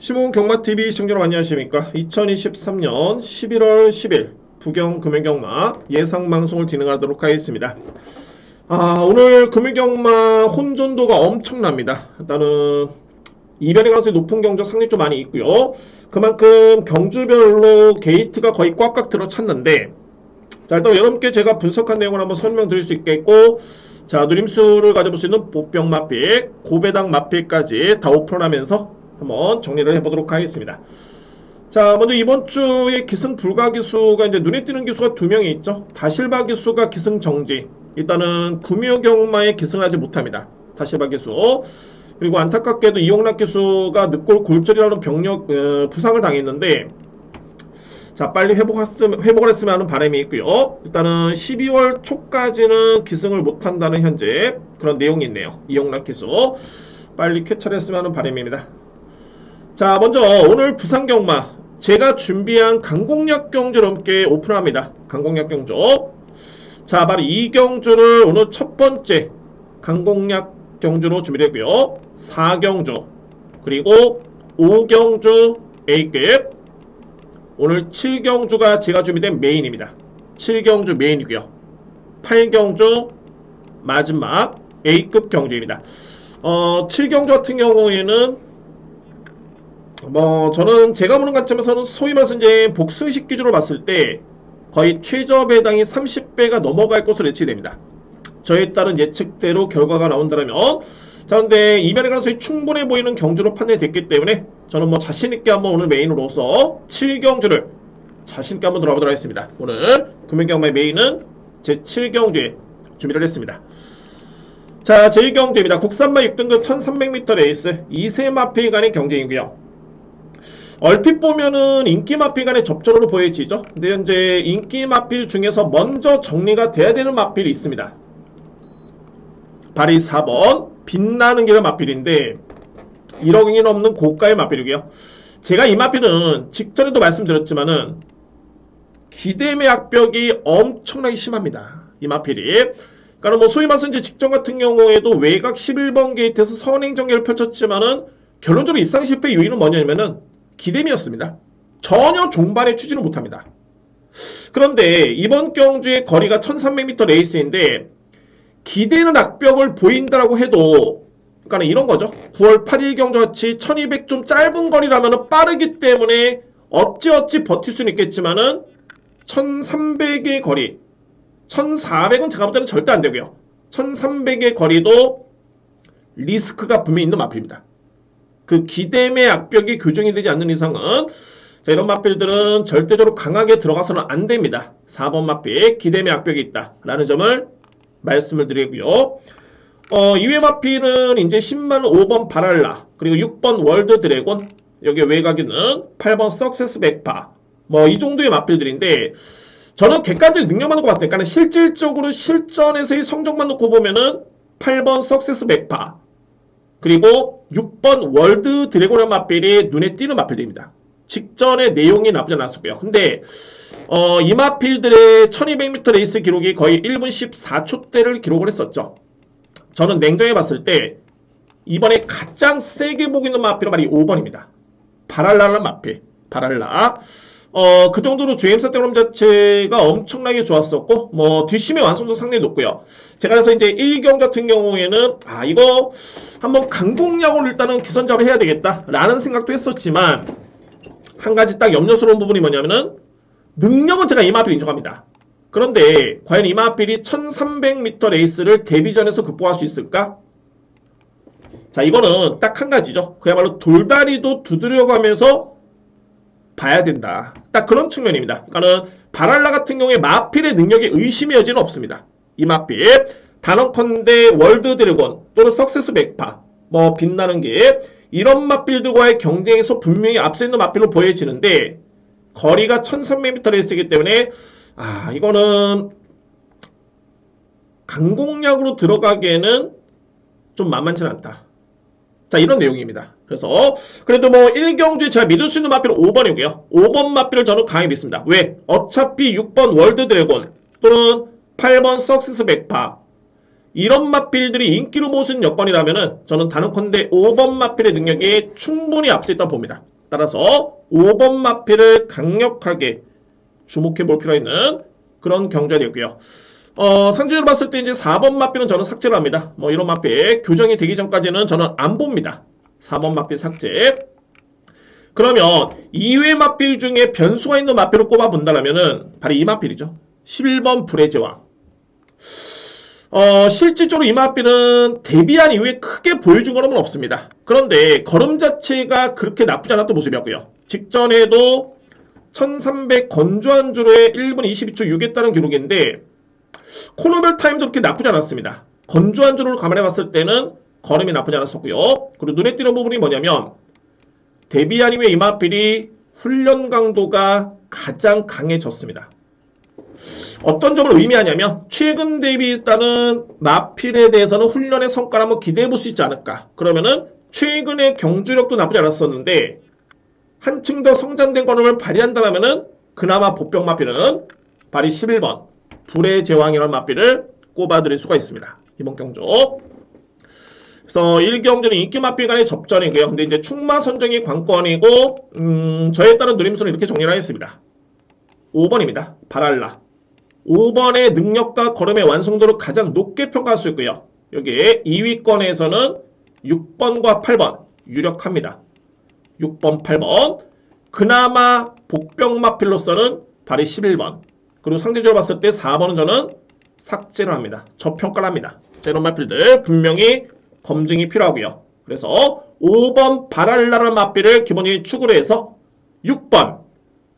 시몬 경마TV 시청자 여러분 안녕하십니까. 2023년 11월 10일 부경 금융경마 예상방송을 진행하도록 하겠습니다. 오늘 금융경마 혼돈도가 엄청납니다. 일단은 이변의 가능성이 높은 경주 상당히 좀 많이 있고요. 그만큼 경주별로 게이트가 거의 꽉꽉 들어찼는데, 자, 일단 여러분께 제가 분석한 내용을 한번 설명드릴 수 있겠고, 자, 누림수를 가져볼 수 있는 보병 마필, 고배당 마필까지 다 오픈하면서 한번 정리를 해보도록 하겠습니다. 자, 먼저 이번 주에 기승 불가 기수가 이제 눈에 띄는 기수가 2명이 있죠. 다실바 기수가 기승 정지. 일단은 구묘경마에 기승을 하지 못합니다. 다실바 기수. 그리고 안타깝게도 이용락 기수가 늑골 골절이라는 병력 부상을 당했는데, 자, 빨리 회복을 했으면 하는 바람이 있고요. 일단은 12월 초까지는 기승을 못한다는 현재 그런 내용이 있네요. 이용락 기수 빨리 쾌차했으면 하는 바람입니다. 자, 먼저 오늘 부산경마 제가 준비한 강공략 경주를 함께 오픈합니다. 강공략 경주. 자, 바로 이 경주를 오늘 첫 번째 강공략 경주로 준비되고요. 4경주 그리고 5경주 A급, 오늘 7경주가 제가 준비된 메인입니다. 7경주 메인이고요. 8경주 마지막 A급 경주입니다. 7경주 같은 경우에는 저는 제가 보는 관점에서는 소위 말해서 이제 복수식 기준으로 봤을 때 거의 최저 배당이 30배가 넘어갈 것으로 예측됩니다. 저에 따른 예측대로 결과가 나온다면, 자, 근데 이변의 가능성이 충분해 보이는 경주로 판단이 됐기 때문에 저는 자신있게 한번 오늘 메인으로서 7경주를 자신있게 한번 들어가보도록 하겠습니다. 오늘 금융경마의 메인은 제 7경주에 준비를 했습니다. 자, 제1경주입니다. 국산마 6등급 1300m 레이스 2세 마필 간의 경쟁이고요. 얼핏 보면은 인기 마필 간의 접전으로 보여지죠. 근데 현재 인기 마필 중에서 먼저 정리가 돼야 되는 마필이 있습니다. 바로 4번 빛나는 길의 마필인데 1억이 넘는 고가의 마필이고요. 제가 이 마필은 직전에도 말씀드렸지만은 기대매 악벽이 엄청나게 심합니다. 이 마필이. 그러니까 소위 말해서 이제 직전 같은 경우에도 외곽 11번 게이트에서 선행 전개를 펼쳤지만은 결론적으로 입상 실패 요인은 뭐냐면은 기대매였습니다. 전혀 종반에 추진을 못합니다. 그런데 이번 경주의 거리가 1300m 레이스인데 기대는 악벽을 보인다라고 해도, 그러니까 이런 거죠. 9월 8일 경주같이 1200 좀 짧은 거리라면 빠르기 때문에 어찌어찌 버틸 수는 있겠지만은 1300의 거리, 1400은 제가 볼 때는 절대 안 되고요. 1300의 거리도 리스크가 분명히 있는 마필입니다. 그 기대매 악벽이 교정이 되지 않는 이상은, 자, 이런 마필들은 절대적으로 강하게 들어가서는 안 됩니다. 4번 마필 기대매 악벽이 있다라는 점을 말씀을 드리고요. 이외 마필은 이제 10만 5번 바랄라, 그리고 6번 월드 드래곤, 여기 외곽에는 8번 석세스 백파, 이 정도의 마필들인데, 저는 객관적인 능력만 놓고 봤을 때, 그러니까 실질적으로 실전에서의 성적만 놓고 보면은 8번 석세스 백파, 그리고 6번 월드 드래곤의 마필이 눈에 띄는 마필들입니다. 직전의 내용이 나쁘지 않았었고요. 근데 이 마필들의 1200m 레이스 기록이 거의 1분 14초대를 기록을 했었죠. 저는 냉정히 봤을 때 이번에 가장 세게 보고 있는 마필은 바로 이 5번입니다. 바랄라라는 마필. 바랄라. 그 정도로 주행사 때론 자체가 엄청나게 좋았었고, 뒷심의 완성도 상당히 높고요. 제가 그래서 이제 1경 같은 경우에는, 이거 한번 강공략으로 일단은 기선작으로 해야 되겠다라는 생각도 했었지만, 한 가지 딱 염려스러운 부분이 뭐냐면은, 능력은 제가 이 마필 인정합니다. 그런데, 과연 이 마필이 1300m 레이스를 데뷔전에서 극복할 수 있을까? 자, 이거는 딱 한 가지죠. 그야말로 돌다리도 두드려가면서 봐야 된다. 딱 그런 측면입니다. 그러니까는 바랄라 같은 경우에 마필의 능력에 의심의 여지는 없습니다. 이 마필 단언컨대 월드 드래곤 또는 석세스 백파, 빛나는 게 이런 마필들과의 경쟁에서 분명히 앞서 있는 마필로 보여지는데, 거리가 1300m 레이스이기 때문에 이거는 강공략으로 들어가기에는 좀 만만치 않다. 자, 이런 내용입니다. 그래서 그래도 1경주에 제가 믿을 수 있는 마필은 5번이고요. 5번 마필을 저는 강하게 믿습니다. 왜? 어차피 6번 월드 드래곤 또는 8번 석세스 백파, 이런 마필들이 인기를 모으는 여건이라면은 저는 단언컨대 5번 마필의 능력이 충분히 앞서 있다고 봅니다. 따라서 5번 마필을 강력하게 주목해 볼 필요가 있는 그런 경주가 되고요. 상주적으로 봤을 때 이제 4번 마필은 저는 삭제를 합니다. 뭐 이런 마필 교정이 되기 전까지는 저는 안 봅니다. 4번 마필 삭제. 그러면 2회 마필 중에 변수가 있는 마필을 꼽아 본다면은 바로 이 마필이죠. 11번 불의 제왕. 실질적으로 이 마필은 데뷔한 이후에 크게 보여준 걸음은 없습니다. 그런데 걸음 자체가 그렇게 나쁘지 않았던 모습이었고요. 직전에도 1300 건조한 주로에 1분 22초 6했다는 기록인데 코너별 타임도 그렇게 나쁘지 않았습니다. 건조한 주로를 감안해 봤을 때는 걸음이 나쁘지 않았었고요. 그리고 눈에 띄는 부분이 뭐냐면 데뷔한 이후에 이 마필이 훈련 강도가 가장 강해졌습니다. 어떤 점을 의미하냐면 최근 대비했다는 마필에 대해서는 훈련의 성과를 한번 기대해 볼 수 있지 않을까. 그러면은 최근의 경주력도 나쁘지 않았었는데 한층 더 성장된 걸음을 발휘한다면은 그나마 보병 마필은 발이 11번 불의 제왕이라는 마필을 꼽아드릴 수가 있습니다. 이번 경주. 그래서 1경주는 인기 마필 간의 접전이고요. 근데 이제 충마 선정이 관건이고 저에 따른 누림수는 이렇게 정리를 하겠습니다. 5번입니다. 바랄라. 5번의 능력과 걸음의 완성도를 가장 높게 평가할 수 있고요. 여기에 2위권에서는 6번과 8번 유력합니다. 6번, 8번. 그나마 복병 마필로서는 발이 11번. 그리고 상대적으로 봤을 때 4번은 저는 삭제를 합니다. 저평가를 합니다. 이런 마필들 분명히 검증이 필요하고요. 그래서 5번 바랄라라는 마필을 기본적인 축으로 해서 6번,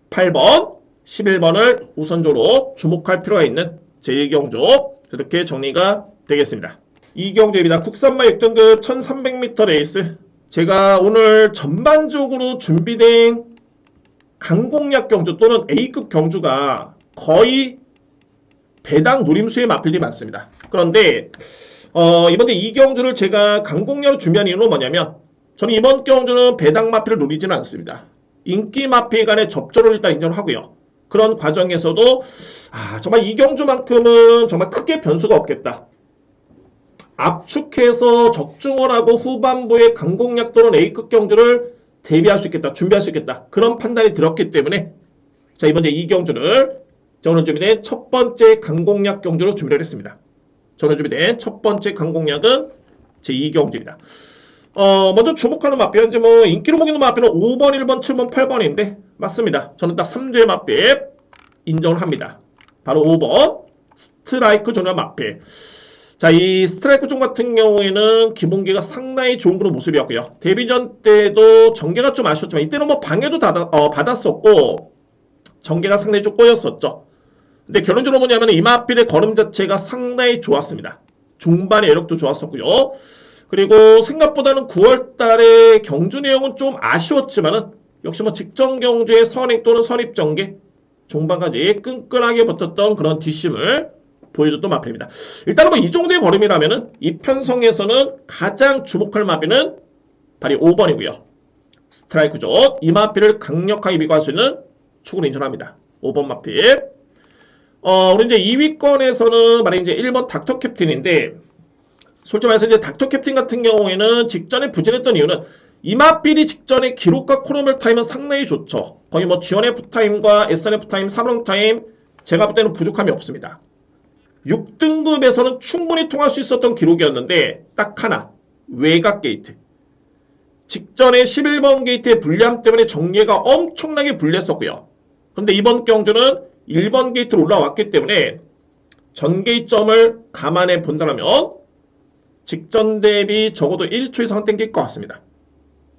8번, 11번을 우선적으로 주목할 필요가 있는 제1경주 이렇게 정리가 되겠습니다. 2경주입니다. 국산마 6등급 1300m 레이스. 제가 오늘 전반적으로 준비된 강공략 경주 또는 A급 경주가 거의 배당 노림수의 마필들이 많습니다. 그런데 이번에 이 경주를 제가 강공략으로 준비한 이유는 뭐냐면 저는 이번 경주는 배당 마필을 노리지는 않습니다. 인기 마필 간의 접전을 일단 인정을 하고요. 그런 과정에서도 정말 이 경주만큼은 정말 크게 변수가 없겠다. 압축해서 적중을 하고 후반부에 강공략 또는 A급 경주를 대비할 수 있겠다. 준비할 수 있겠다. 그런 판단이 들었기 때문에 자 이번에 이 경주를 저는 준비된 첫 번째 강공략 경주로 준비를 했습니다. 저는 준비된 첫 번째 강공략은 제 2경주입니다. 먼저 주목하는 마필, 현재 뭐 인기로 보기는 마필은 5번, 1번, 7번, 8번인데 맞습니다. 저는 딱 3주의 마필 인정을 합니다. 바로 5번 스트라이크 존의 마필. 자, 이 스트라이크 존 같은 경우에는 기본기가 상당히 좋은 그런 모습이었고요. 데뷔전 때도 전개가 좀 아쉬웠지만 이때는 뭐 방해도 받았었고 전개가 상당히 좀 꼬였었죠. 근데 결론적으로 뭐냐면 이 마필의 걸음 자체가 상당히 좋았습니다. 중반의 여력도 좋았었고요. 그리고 생각보다는 9월달에 경주 내용은 좀 아쉬웠지만은 역시 뭐 직전 경주의 선행 또는 선입 전개 중반까지 끈끈하게 버텼던 그런 뒷심을 보여줬던 마필입니다. 일단은 뭐 이 정도의 걸음이라면은 이 편성에서는 가장 주목할 마필은 바로 5번이고요. 스트라이크 존 이 마필을 강력하게 비교할 수 있는 축으로 인정합니다. 5번 마필. 우리 이제 2위권에서는 말이 이제 1번 닥터 캡틴인데 솔직히 말해서 이제 닥터 캡틴 같은 경우에는 직전에 부진했던 이유는 이 마필이 직전에 기록과 코너별 타임은 상당히 좋죠. 거의 뭐 G1F 타임과 SNF 타임, 3런 타임 제가 볼 때는 부족함이 없습니다. 6등급에서는 충분히 통할 수 있었던 기록이었는데 딱 하나 외곽 게이트. 직전에 11번 게이트의 불리함 때문에 정리가 엄청나게 불리했었고요. 그런데 이번 경주는 1번 게이트로 올라왔기 때문에 전 게이트점을 감안해 본다면 직전 대비 적어도 1초 이상 땡길 것 같습니다.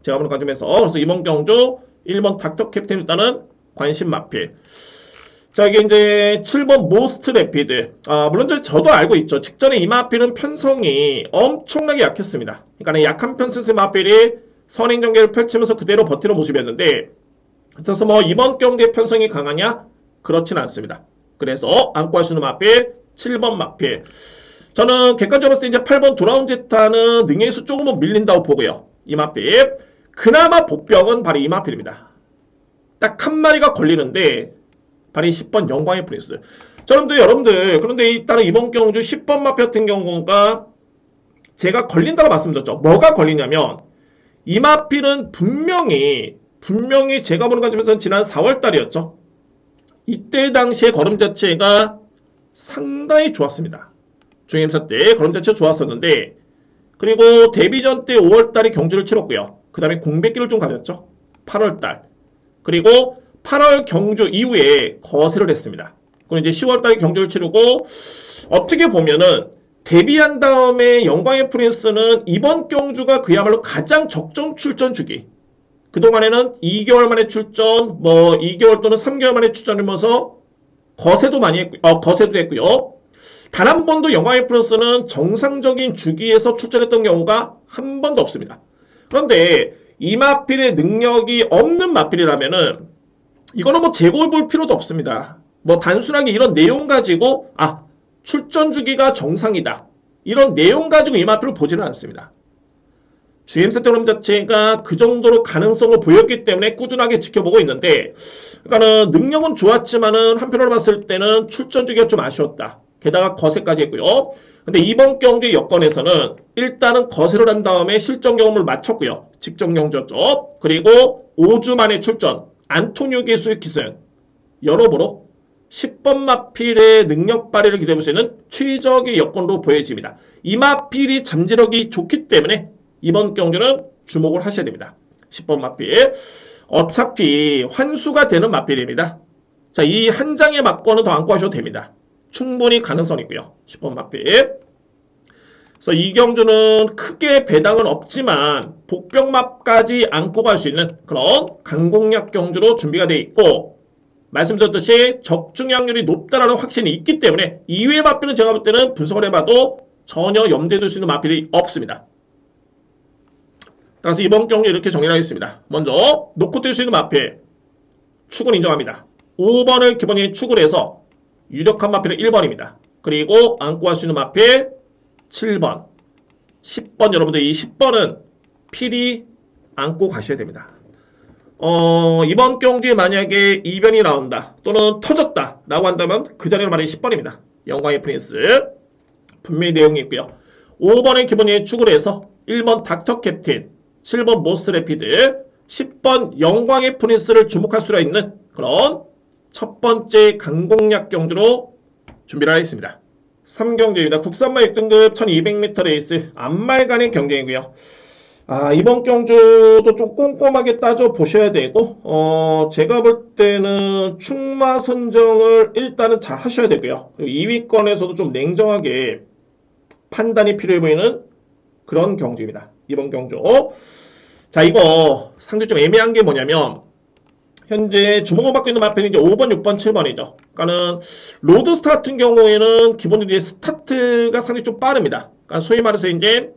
제가 보는 관점에서 그래서 이번 경주 1번 닥터 캡틴 일단은 관심 마필. 자 이게 이제 7번 모스트 래피드. 물론 저도 알고 있죠. 직전에 이 마필은 편성이 엄청나게 약했습니다. 그러니까 약한 편성의 마필이 선행 전개를 펼치면서 그대로 버티는 모습이었는데 그래서 뭐 이번 경기의 편성이 강하냐? 그렇진 않습니다. 그래서 안고 할 수 있는 마필 7번 마필. 저는 객관적으로 봤을 때 이제 8번 돌아온 제타는 능력에서 조금은 밀린다고 보고요. 이 마필. 그나마 복병은 바로 이 마필입니다. 딱 한 마리가 걸리는데 바로 이 10번 영광의 프린스. 여러분들 그런데 일단은 이번 경주 10번 마필 같은 경우가 제가 걸린다고 말씀드렸죠. 뭐가 걸리냐면 이 마필은 분명히 분명히 제가 보는 관점에서는 지난 4월 달이었죠. 이때 당시의 걸음 자체가 상당히 좋았습니다. 중임사 때 걸음 자체가 좋았었는데, 그리고 데뷔전 때 5월 달에 경주를 치렀고요. 그 다음에 공백기를 좀 가졌죠. 8월 달. 그리고 8월 경주 이후에 거세를 했습니다. 그리고 이제 10월 달에 경주를 치르고, 어떻게 보면은 데뷔한 다음에 영광의 프린스는 이번 경주가 그야말로 가장 적정 출전 주기. 그동안에는 2개월 만에 출전, 2개월 또는 3개월 만에 출전하면서 거세도 많이 했고요. 거세도 했고요. 단 한 번도 영광의 프린스는 정상적인 주기에서 출전했던 경우가 한 번도 없습니다. 그런데 이 마필의 능력이 없는 마필이라면은 이거는 뭐 재고를 볼 필요도 없습니다. 단순하게 이런 내용 가지고 출전 주기가 정상이다. 이런 내용 가지고 이 마필을 보지는 않습니다. GMZ 흐름 자체가 그 정도로 가능성을 보였기 때문에 꾸준하게 지켜보고 있는데, 그러니까는 능력은 좋았지만은 한편으로 봤을 때는 출전 주기가 좀 아쉬웠다. 게다가 거세까지 했고요. 근데 이번 경기 여건에서는 일단은 거세를 한 다음에 실전 경험을 마쳤고요. 직전 경주였죠. 그리고 5주 만에 출전, 안토니오 기수의 기승, 여러모로 10번 마필의 능력 발휘를 기대할 수 있는 최적의 여건으로 보여집니다. 이 마필이 잠재력이 좋기 때문에 이번 경주는 주목을 하셔야 됩니다. 10번 마필. 어차피 환수가 되는 마필입니다. 자, 이 한 장의 막권은 더 안고 하셔도 됩니다. 충분히 가능성이 있고요. 10번 마필. 그래서 이 경주는 크게 배당은 없지만 복병마까지 안고 갈 수 있는 그런 강공략 경주로 준비가 되어 있고, 말씀드렸듯이 적중량률이 높다라는 확신이 있기 때문에 이외의 마필은 제가 볼 때는 분석을 해봐도 전혀 염두에 둘 수 있는 마필이 없습니다. 따라서 이번 경주 이렇게 정리를 하겠습니다. 먼저 놓고 뛸 수 있는 마필 축은 인정합니다. 5번을 기본적인 축을 해서 유력한 마필은 1번입니다. 그리고 안고 갈 수 있는 마필 7번, 10번. 여러분들 이 10번은 필히 안고 가셔야 됩니다. 이번 경주에 만약에 이변이 나온다 또는 터졌다 라고 한다면 그 자리로 말이 10번입니다. 영광의 프린스 분명히 내용이 있고요. 5번의 기본적인 축을 해서 1번 닥터 캡틴, 7번 모스트 레피드, 10번 영광의 프린스를 주목할 수가 있는 그런 첫 번째 강공략 경주로 준비를 하겠습니다. 3경주입니다. 국산마 6등급 1200m 레이스 안말간의 경쟁이고요. 이번 경주도 좀 꼼꼼하게 따져 보셔야 되고, 제가 볼 때는 충마 선정을 일단은 잘 하셔야 되고요. 2위권에서도 좀 냉정하게 판단이 필요해 보이는 그런 경주입니다. 이번 경주. 자, 이거 상당히 좀 애매한 게 뭐냐면, 현재 주목을 받고 있는 마필이 이제 5번, 6번, 7번이죠. 그러니까는 로드스타 같은 경우에는 기본적으로 스타트가 상당히 좀 빠릅니다. 그러니까 소위 말해서 이제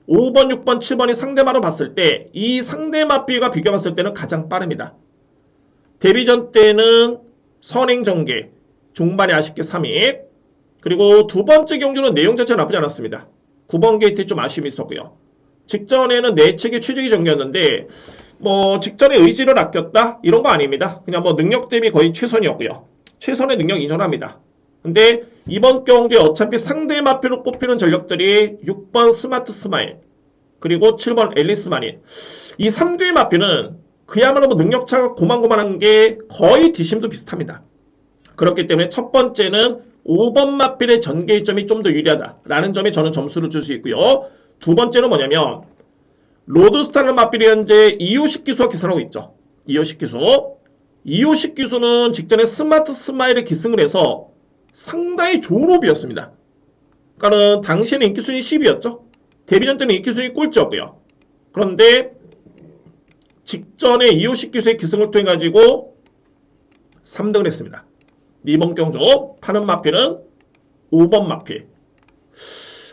5번, 6번, 7번이 상대마로 봤을 때 이 상대 마필과 비교 봤을 때는 가장 빠릅니다. 데뷔전 때는 선행전개, 중반에 아쉽게 3위. 그리고 두 번째 경주는 내용 자체는 나쁘지 않았습니다. 9번 게이트에 좀 아쉬움이 있었고요. 직전에는 내측이 최적의 전개였는데 직전에 의지를 아꼈다? 이런 거 아닙니다. 그냥 능력 대비 거의 최선이었고요. 최선의 능력 인정합니다. 근데 이번 경기에 어차피 상대 마필로 꼽히는 전력들이 6번 스마트 스마일 그리고 7번 앨리스 마닌, 이 3두의 마필은 그야말로 능력차가 고만고만한 게 거의 뒷심도 비슷합니다. 그렇기 때문에 첫 번째는 5번 마필의 전개점이 좀 더 유리하다라는 점에 저는 점수를 줄 수 있고요. 두 번째는 뭐냐면 로드스타라는 마필이 현재 250 기수와 기승하고 있죠. 250 기수. 250 기수는 직전에 스마트 스마일에 기승을 해서 상당히 좋은 호비였습니다. 그러니까는 당시에는 인기순위 10위였죠. 데뷔전 때는 인기순위 꼴찌였고요. 그런데 직전에 250 기수의 기승을 통해 가지고 3등을 했습니다. 이번 경주 파는 마필은 5번 마필.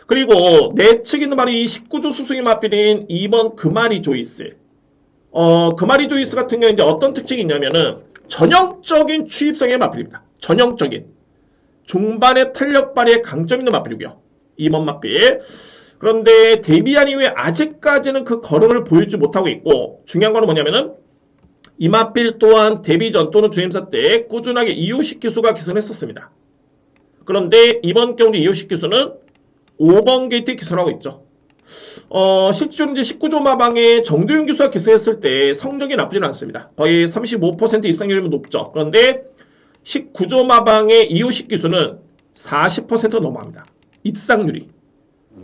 그리고 내측 있는 말이 19조 수승의 마필인 2번 금아리 조이스. 금아리 조이스 같은 경우에 이제 어떤 특징이 있냐면은 전형적인 추입성의 마필입니다. 전형적인. 중반에 탄력 발휘에 강점 있는 마필이고요. 2번 마필. 그런데 데뷔한 이후에 아직까지는 그 걸음을 보여주지 못하고 있고, 중요한 거는 뭐냐면은 이 마필 또한 데뷔전 또는 주임사 때 꾸준하게 250 기수가 기승했었습니다. 그런데 이번 경기 250 기수는 5번 게이트에 기승하고 있죠. 실제로 이제 19조 마방에 정도윤 교수가 기승했을 때 성적이 나쁘지는 않습니다. 거의 35% 입상률이면 높죠. 그런데 19조 마방의 이호식 기수는 40% 넘어갑니다. 입상률이.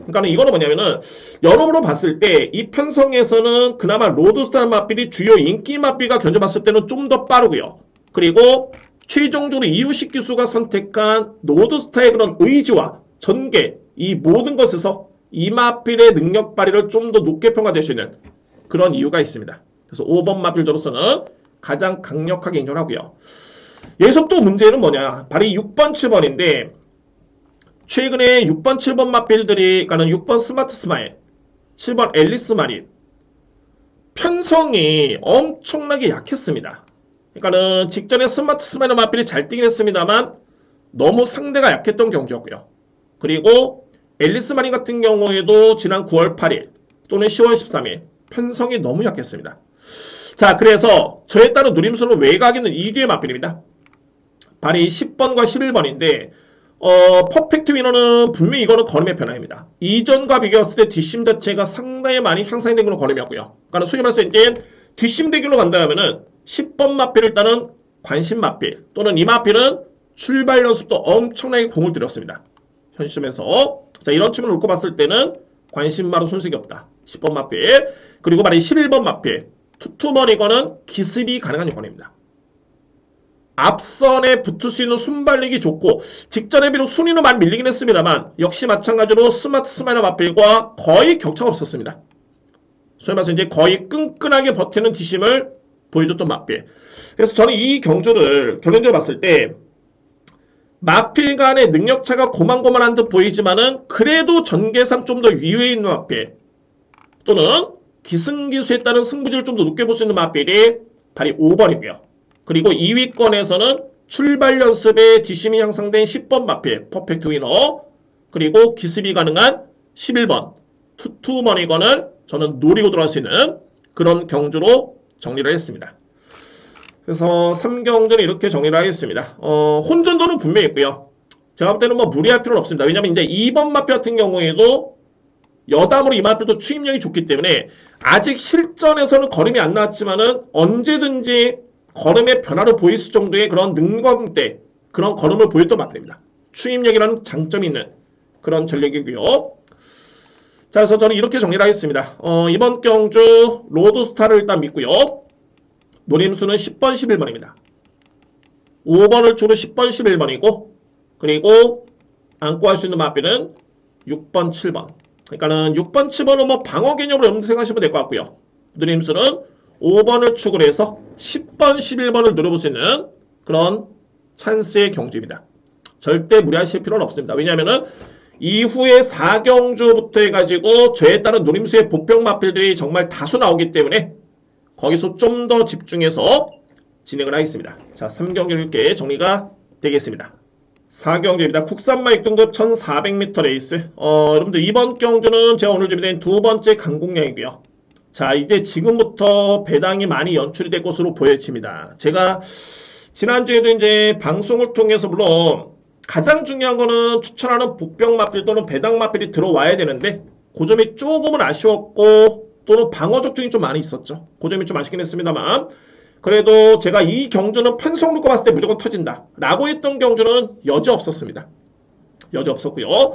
그러니까 이거는 뭐냐면은 여러모로 봤을 때 이 편성에서는 그나마 로드스타는 맛빌이 주요 인기 맛비가 견뎌봤을 때는 좀 더 빠르고요. 그리고 최종적으로 이호식 기수가 선택한 로드스타의 그런 의지와 전개 이 모든 것에서 이 맛빌의 능력 발휘를 좀 더 높게 평가될 수 있는 그런 이유가 있습니다. 그래서 5번 맛빌저로서는 가장 강력하게 인정하고요. 여기서 또 문제는 뭐냐? 발이 6번, 7번인데 최근에 6번, 7번 맛빌들이 그러니까 6번 스마트 스마일, 7번 앨리스 마린 편성이 엄청나게 약했습니다. 그러니까는 직전에 스마트 스마일 맛빌이 잘 뛰긴 했습니다만 너무 상대가 약했던 경주였고요. 그리고 앨리스 마린 같은 경우에도 지난 9월 8일 또는 10월 13일 편성이 너무 약했습니다. 자, 그래서 저에 따른 누림수는 외곽 있는 2뒤의 맛빌입니다. 발이 10번과 11번인데 퍼펙트 위너는 분명히 이거는 걸음의 변화입니다. 이전과 비교했을 때 뒷심 자체가 상당히 많이 향상이 된 그런 걸음이었고요. 그러니까 소위 말해서 이제 뒷심 대결로 간다면은 10번 맛빌을 따른 관심 맛빌 또는 이 맛빌은 출발 연습도 엄청나게 공을 들였습니다. 현 시점에서 자 이런 측면을 놓고 봤을 때는 관심마로 손색이 없다. 10번 맛빌 그리고 말이 11번 맛빌 투투머니거는 기습이 가능한 요건입니다. 앞선에 붙을 수 있는 순발력이 좋고 직전에 비록 순위는 많이 밀리긴 했습니다만 역시 마찬가지로 스마트 스마이너 맛빌과 거의 격차가 없었습니다. 소위 말해서 이제 거의 끈끈하게 버티는 뒷심을 보여줬던 맛빌. 그래서 저는 이 경주를 결론적으로 봤을 때 맛빌 간의 능력차가 고만고만한 듯 보이지만은 그래도 전개상 좀 더 위에 있는 맛빌 또는 기승기수에 따른 승부지를 좀 더 높게 볼 수 있는 맛빌이 발이 5번이고요. 그리고 2위권에서는 출발 연습에 뒷심이 향상된 10번 맛빌 퍼펙트 위너 그리고 기습이 가능한 11번 투투머니건을 저는 노리고 들어갈 수 있는 그런 경주로 정리를 했습니다. 그래서 3경주는 이렇게 정리를 하겠습니다. 혼전도는 분명히 있고요. 제가 볼 때는 뭐 무리할 필요는 없습니다. 왜냐면 이제 2번 맛빌 같은 경우에도 여담으로 이 맛빌도 추임력이 좋기 때문에 아직 실전에서는 걸음이 안 나왔지만은 언제든지 걸음의 변화를 보일 정도의 그런 능검대 그런 걸음을 보였던 맛빌입니다. 추임력이라는 장점이 있는 그런 전략이고요. 자, 그래서 저는 이렇게 정리를 하겠습니다. 이번 경주 로드스타를 일단 믿고요. 노림수는 10번, 11번입니다. 5번을 주로 10번, 11번이고 그리고 안고 할 수 있는 맛빌은 6번, 7번. 그러니까는 6번, 7번은 뭐 방어 개념으로 여러분들 생각하시면 될 것 같고요. 노림수는 5번을 축으로 해서 10번, 11번을 노려볼 수 있는 그런 찬스의 경주입니다. 절대 무리하실 필요는 없습니다. 왜냐하면은 이후에 4경주부터 해가지고 저에 따른 노림수의 복병 맛빌들이 정말 다수 나오기 때문에 거기서 좀 더 집중해서 진행을 하겠습니다. 자, 3경주 이렇게 정리가 되겠습니다. 4경주입니다. 국산마 6등급 1400m 레이스. 여러분들 이번 경주는 제가 오늘 준비된 두 번째 강공량이고요. 자, 이제 지금부터 배당이 많이 연출이 될 것으로 보여집니다. 제가 지난주에도 이제 방송을 통해서 물론 가장 중요한 거는 추천하는 복병 맛빌 또는 배당 맛빌이 들어와야 되는데 그 점이 조금은 아쉬웠고 또는 방어 적중이 좀 많이 있었죠. 그 점이 좀 아쉽긴 했습니다만 그래도 제가 이 경주는 편성 놓고 봤을 때 무조건 터진다 라고 했던 경주는 여지 없었습니다. 여지 없었고요.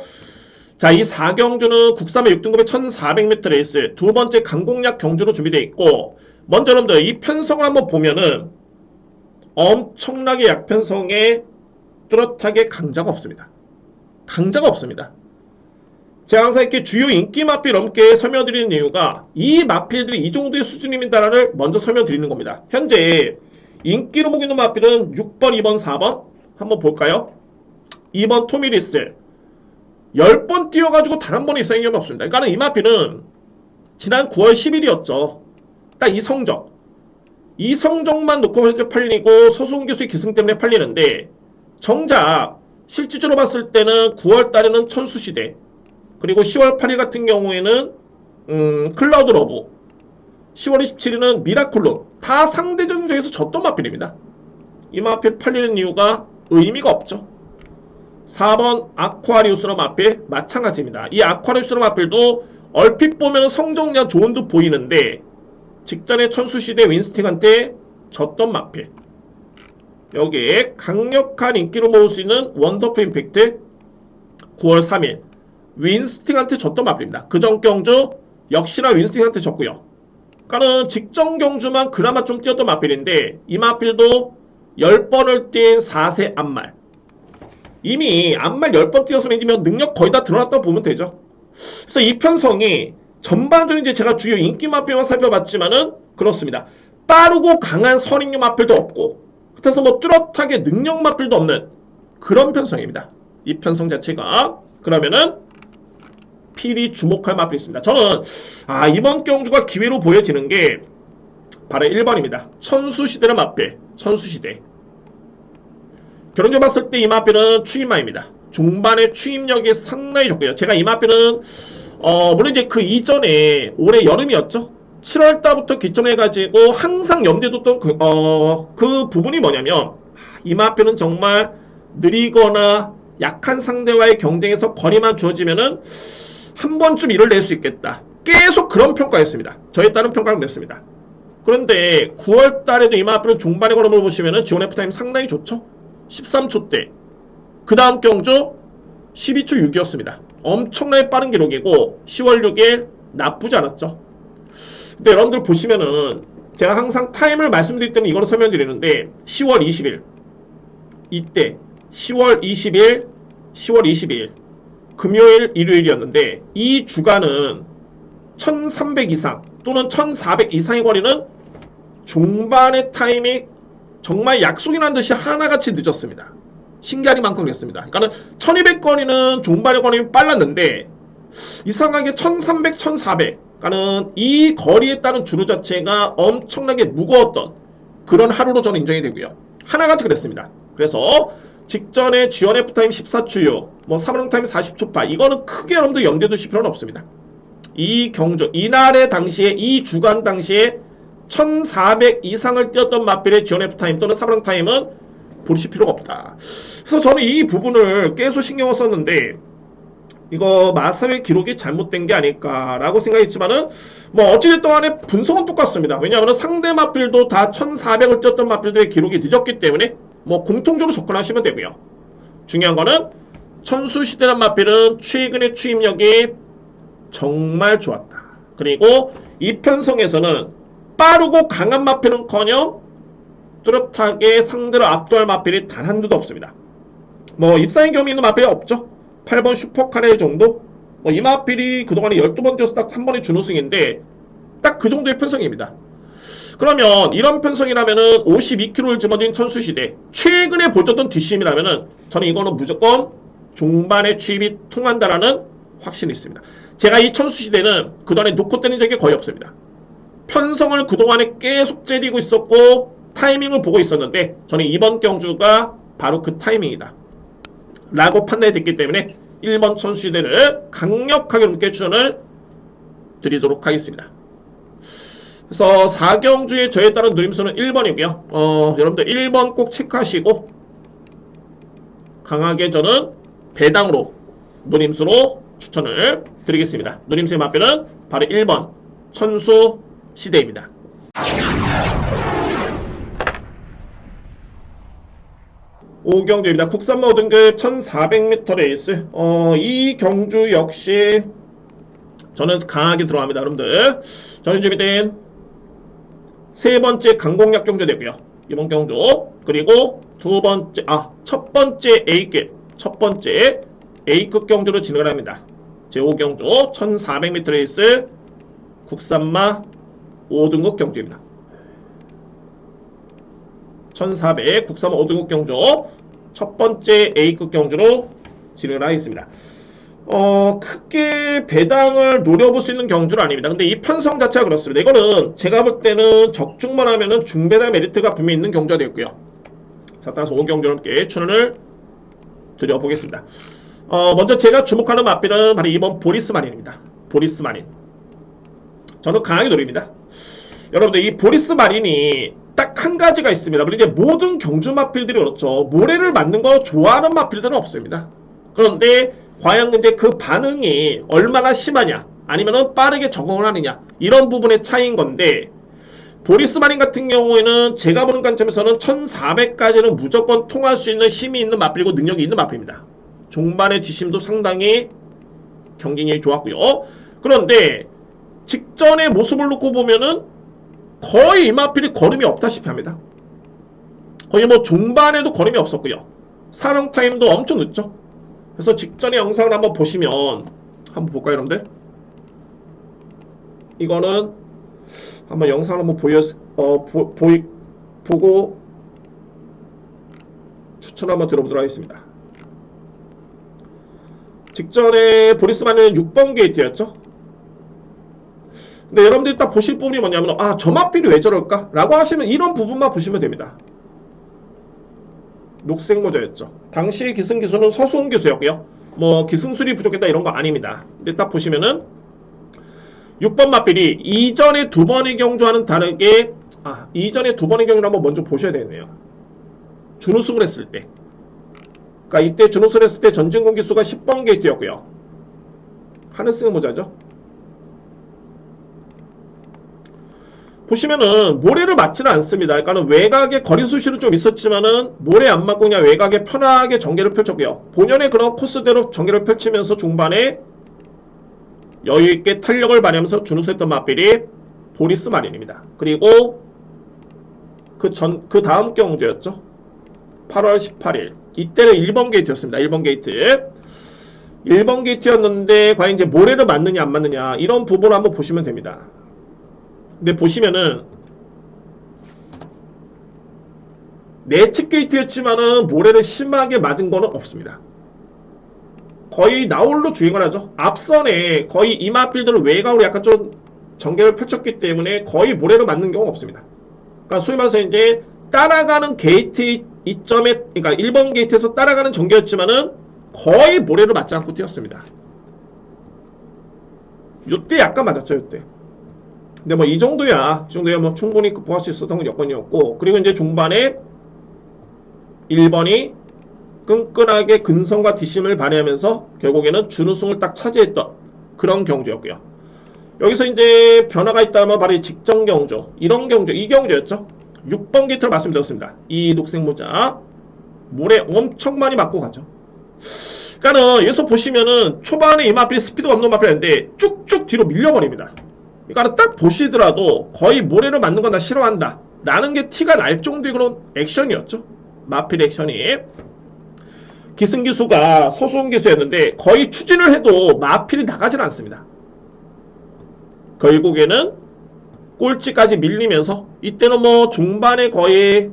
자, 이 4경주는 국산마 6등급의 1400m 레이스 두 번째 강공략 경주로 준비되어 있고 먼저 여러분들 이 편성을 한번 보면은 엄청나게 약편성에 뚜렷하게 강자가 없습니다. 강자가 없습니다. 제가 항상 이렇게 주요 인기 맛빌 넘게 설명드리는 이유가 이 맛빌들이 이 정도의 수준입니다를 먼저 설명드리는 겁니다. 현재 인기로 보고 있는 맛빌은 6번, 2번, 4번 한번 볼까요? 2번 토미리스 10번 뛰어가지고 단 한 번의 입상의 경험이 없습니다. 그러니까 이 맛빌은 지난 9월 10일이었죠. 딱 이 성적. 이 성적만 놓고 현재 팔리고 서수훈 교수의 기승 때문에 팔리는데 정작 실질적으로 봤을 때는 9월 달에는 천수시대 그리고 10월 8일 같은 경우에는 클라우드 러브 10월 27일은 미라클룸 다 상대적인 점에서 졌던 맛빌입니다. 이 맛빌 팔리는 이유가 의미가 없죠. 4번 아쿠아리우스로 맛빌 마찬가지입니다. 이 아쿠아리우스로 맛빌도 얼핏 보면 성적량 좋은 듯 보이는데 직전에 천수시대 윈스팅한테 졌던 마필. 여기에 강력한 인기를 모을 수 있는 원더풀 임팩트 9월 3일 윈스팅한테 졌던 마필입니다. 그전 경주 역시나 윈스팅한테 졌고요. 그러니까는 직전 경주만 그나마 좀 뛰었던 마필인데 이 마필도 10번을 뛴 4세 앞말. 이미 앞말 10번 뛰었으면 능력 거의 다 드러났다고 보면 되죠. 그래서 이 편성이 전반적으로 이제 제가 주요 인기 마필만 살펴봤지만은 그렇습니다. 빠르고 강한 선익용 마필도 없고 그래서 뭐 뚜렷하게 능력 마필도 없는 그런 편성입니다. 이 편성 자체가. 그러면은 필히 주목할 마필이 있습니다. 저는 이번 경주가 기회로 보여지는 게 바로 1번입니다. 천수시대의 마필. 천수시대. 결혼해 봤을 때 이 마필은 추임마입니다. 중반의 추임력이 상당히 좋고요. 제가 이 마필은 물론 이제 그 이전에 올해 여름이었죠. 7월 달부터 기점해가지고 항상 염두에 뒀던 그 부분이 뭐냐면 이 마필은 정말 느리거나 약한 상대와의 경쟁에서 거리만 주어지면은 한 번쯤 일을 낼 수 있겠다. 계속 그런 평가였습니다. 저에 따른 평가를 냈습니다. 그런데 9월 달에도 이 마필은 중반의 걸음을 보시면은 지원 F타임 상당히 좋죠. 13초대. 그 다음 경주 12초 6이었습니다. 엄청나게 빠른 기록이고 10월 6일 나쁘지 않았죠. 근데 여러분들 보시면은 제가 항상 타임을 말씀드릴 때는 이걸 설명드리는데 10월 20일 이때 10월 20일 10월 22일 금요일 일요일이었는데 이 주간은 1300 이상 또는 1400 이상의 거리는 중반의 타임이 정말 약속이 난 듯이 하나같이 늦었습니다. 신기하리만큼 그랬습니다. 그러니까 1200거리는 종발의 거리는 빨랐는데 이상하게 1300, 1400 그러니까 이 거리에 따른 주루 자체가 엄청나게 무거웠던 그런 하루로 저는 인정이 되고요. 하나같이 그랬습니다. 그래서 직전에 GNF 타임 14초 6, 뭐 3분 타임 40초 8 이거는 크게 여러분들 염두에 두실 필요는 없습니다. 이 경주, 이날의 당시에 이 주간 당시에 1400 이상을 뛰었던 마필의 GNF 타임 또는 3분 타임은 보실 필요가 없다. 그래서 저는 이 부분을 계속 신경을 썼는데 이거 마사회 기록이 잘못된 게 아닐까라고 생각했지만은 뭐 어찌됐든 간에 분석은 똑같습니다. 왜냐하면 상대 마필도 다 1400을 뛰었던 마필들의 기록이 늦었기 때문에 뭐 공통적으로 접근하시면 되고요. 중요한 거는 천수시대란 마필은 최근의 추임력이 정말 좋았다. 그리고 이 편성에서는 빠르고 강한 마필은커녕 뚜렷하게 상대를 압도할 마필이 단 한두도 없습니다. 뭐 입상의 경험이 있는 마필이 없죠. 8번 슈퍼카레 정도? 뭐 이 마필이 그동안에 12번 뛰어서 딱 한 번에 준우승인데 딱 그 정도의 편성입니다. 그러면 이런 편성이라면은 52kg를 짊어진 천수시대 최근에 보여줬던 뒷심이라면은 저는 이거는 무조건 종반의 취입이 통한다라는 확신이 있습니다. 제가 이 천수시대는 그동안에 놓고 때린 적이 거의 없습니다. 편성을 그동안에 계속 째리고 있었고 타이밍을 보고 있었는데 저는 이번 경주가 바로 그 타이밍이다 라고 판단이 됐기 때문에 1번 천수시대를 강력하게 여러분께 추천을 드리도록 하겠습니다. 그래서 4경주의 저에 따른 누림수는 1번이고요. 여러분들 1번 꼭 체크하시고 강하게 저는 배당으로 누림수로 추천을 드리겠습니다. 누림수의 맛배는 바로 1번 천수시대입니다. 오경주입니다. 국산마 5등급 1400m 레이스. 이 경주 역시 저는 강하게 들어갑니다. 여러분들 저는 준비된 세 번째 강공약 경주 되고요. 이번 경주 그리고 첫 번째 A급 경주로 진행을 합니다. 제5경주 1400m 레이스 국산마 5등급 경주입니다. 1400 국산마 5등급 경주 첫 번째 A급 경주로 진행을 하겠습니다. 크게 배당을 노려볼 수 있는 경주는 아닙니다. 근데 이 편성 자체가 그렇습니다. 이거는 제가 볼 때는 적중만 하면은 중배당 메리트가 분명히 있는 경주가 되었고요. 자, 따라서 5경주 함께 추천을 드려보겠습니다. 먼저 제가 주목하는 맛비는 바로 이번 보리스마린입니다. 보리스마린. 저는 강하게 노립니다. 여러분들 이 보리스마린이 딱 한 가지가 있습니다. 물론 이제 모든 경주 마필들이 그렇죠. 모래를 맞는 거 좋아하는 마필들은 없습니다. 그런데 과연 이제 그 반응이 얼마나 심하냐 아니면은 빠르게 적응을 하느냐, 이런 부분의 차이인 건데, 보리스 마린 같은 경우에는 제가 보는 관점에서는 1400까지는 무조건 통할 수 있는 힘이 있는 마필이고 능력이 있는 마필입니다. 종반의 뒷심도 상당히 경쟁력이 좋았고요. 그런데 직전의 모습을 놓고 보면은 거의 이 마필이 걸음이 없다시피 합니다. 거의 뭐 종반에도 걸음이 없었고요. 사령 타임도 엄청 늦죠. 그래서 직전의 영상을 한번 보시면, 한번 볼까요 여러분들? 이거는 한번 영상 한번 보고 추천 한번 들어보도록 하겠습니다. 직전에 보리스만은 6번 게이트였죠. 근데 여러분들이 딱 보실 부분이 뭐냐면, 아, 저 마필이 왜 저럴까? 라고 하시면 이런 부분만 보시면 됩니다. 녹색 모자였죠. 당시 기승기수는 서수원 기수였고요. 뭐 기승술이 부족했다 이런 거 아닙니다. 근데 딱 보시면은 6번 마필이 이전의 두 번의 경주와는 다르게, 이전의 두 번의 경주를 한번 먼저 보셔야 되겠네요. 준우승을 했을 때. 그러니까 이때 준우승을 했을 때 전진공 기수가 10번 게이트였고요. 하늘색 모자죠. 보시면은 모래를 맞지는 않습니다. 그러니까는 외곽에 거리 수시는 좀 있었지만은 모래 안 맞고 그냥 외곽에 편하게 전개를 펼쳤고요. 본연의 그런 코스대로 전개를 펼치면서 중반에 여유있게 탄력을 발휘하면서 준우승했던 마필이 보리스 마린입니다. 그리고 그 다음 경주였죠. 8월 18일. 이때는 1번 게이트였습니다. 1번 게이트. 1번 게이트였는데 과연 이제 모래를 맞느냐 안 맞느냐 이런 부분을 한번 보시면 됩니다. 근데 보시면은 내측 게이트였지만은 모래를 심하게 맞은 거는 없습니다. 거의 나홀로 주행을 하죠. 앞선에 거의 이마필들은 외곽으로 약간 좀 전개를 펼쳤기 때문에 거의 모래를 맞는 경우가 없습니다. 그러니까 소위 말해서 이제 따라가는 게이트 이점에, 그러니까 1번 게이트에서 따라가는 전개였지만은 거의 모래를 맞지 않고 뛰었습니다. 요때 약간 맞았죠, 요때. 근데 뭐 이 정도야 뭐 충분히 극복할 수 있었던 여건이었고, 그리고 이제 중반에 1번이 끈끈하게 근성과 뒷심을 발휘하면서 결국에는 준우승을 딱 차지했던 그런 경주였고요. 여기서 이제 변화가 있다면 바로 이 직전 경주, 이런 경주, 이 경주였죠. 6번 게이트를 말씀드렸습니다. 이 녹색 모자 모래 엄청 많이 맞고 가죠. 그러니까는 여기서 보시면은 초반에 이 마필이 스피드가 없는 마필인데 쭉쭉 뒤로 밀려버립니다. 그러니까 딱 보시더라도 거의 모래를 맞는 건 다 싫어한다 라는 게 티가 날 정도의 그런 액션이었죠. 마필 액션이. 기승기수가 서수원 기수였는데 거의 추진을 해도 마필이 나가질 않습니다. 결국에는 꼴찌까지 밀리면서 이때는 뭐 중반에 거의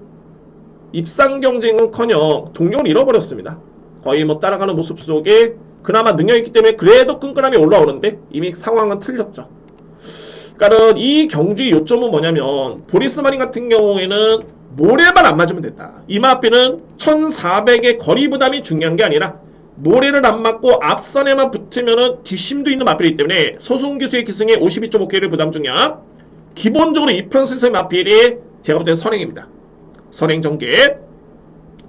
입상 경쟁은커녕 동력을 잃어버렸습니다. 거의 뭐 따라가는 모습 속에 그나마 능력이 있기 때문에 그래도 끈끈함이 올라오는데 이미 상황은 틀렸죠. 그러니까는 이 경주의 요점은 뭐냐면 보리스 마린 같은 경우에는 모래만 안 맞으면 된다. 이마필은 1400의 거리 부담이 중요한 게 아니라 모래를 안 맞고 앞선에만 붙으면은 뒷심도 있는 마필이기 때문에 서수원 기수의 기승에 52.5K를 부담 중량. 기본적으로 이편스의 마필이 제가 볼 때는 선행입니다. 선행 전개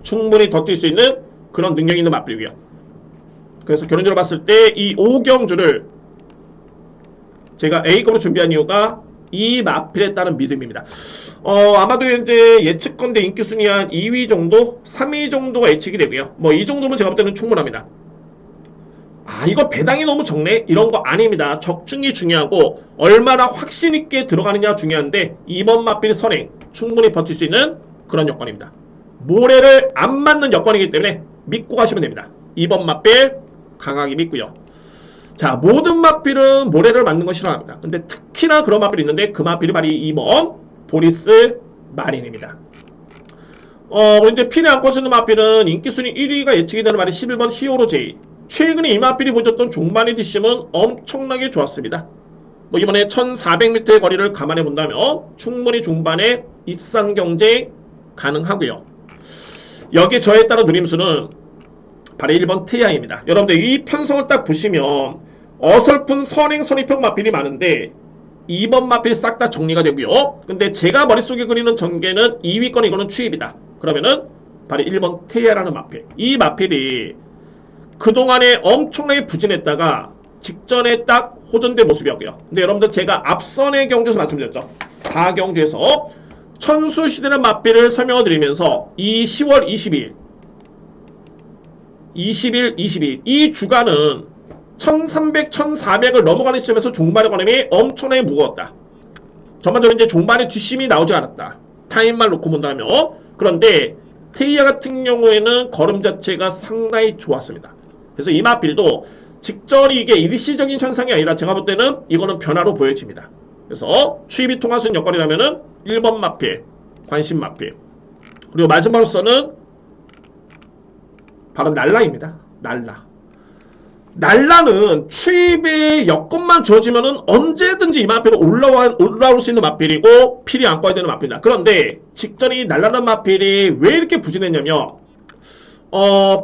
충분히 더 뛸 수 있는 그런 능력이 있는 마필이고요. 그래서 결론적으로 봤을 때 이 5경주를 제가 A급으로 준비한 이유가 이 마필에 따른 믿음입니다. 아마도 이제 예측건대 인기순위 한 2위 정도, 3위 정도가 예측이 되고요. 뭐 이 정도면 제가 볼 때는 충분합니다. 이거 배당이 너무 적네? 이런 거 아닙니다. 적중이 중요하고 얼마나 확신 있게 들어가느냐 중요한데 이번 마필 선행 충분히 버틸 수 있는 그런 여건입니다. 모래를 안 맞는 여건이기 때문에 믿고 가시면 됩니다. 이번 마필 강하게 믿고요. 자, 모든 마필은 모래를 맞는 건 싫어합니다. 근데 특히나 그런 마필이 있는데 그 마필이 바로 2번 보리스 마린입니다. 이제 필에 안고 쓰는 마필은 인기순위 1위가 예측이 되는 말이 11번 히어로 제이. 최근에 이 마필이 보여줬던 종반의 뒷심은 엄청나게 좋았습니다. 뭐 이번에 1400m의 거리를 감안해 본다면 충분히 중반에 입상 경쟁 가능하고요. 여기에 저에 따른 누림수는 바로 1번 태야입니다. 여러분들 이 편성을 딱 보시면 어설픈 선행 선입형 마필이 많은데 2번 마필 싹 다 정리가 되고요. 근데 제가 머릿속에 그리는 전개는 2위권 이거는 추입이다. 그러면은 바로 1번 태야라는 마필. 이 마필이 그동안에 엄청나게 부진했다가 직전에 딱 호전된 모습이었고요. 근데 여러분들 제가 앞선의 경주에서 말씀드렸죠. 4경주에서 천수시대는 맞비를 설명을 드리면서 이 10월 22일 22일 이 주간은 1300, 1400을 넘어가는 시점에서 종말의 관점이 엄청나게 무거웠다. 전반적으로 이제 종말의 뒷심이 나오지 않았다. 타임만 놓고 본다면. 그런데 테이아 같은 경우에는 걸음 자체가 상당히 좋았습니다. 그래서 이 맞빌도 직전이 이게 일시적인 현상이 아니라 제가 볼 때는 이거는 변화로 보여집니다. 그래서 추입이 통할 수 있는 여건이라면은 1번 맞빌, 관심 맞빌. 그리고 마지막으로서는 바로 날라입니다. 날라는 추입의 여건만 주어지면은 언제든지 이 맞빌은 올라올 수 있는 맞빌이고 필이 안고야 되는 맞빌이다. 그런데 직전이 날라는 맞빌이 왜 이렇게 부진했냐면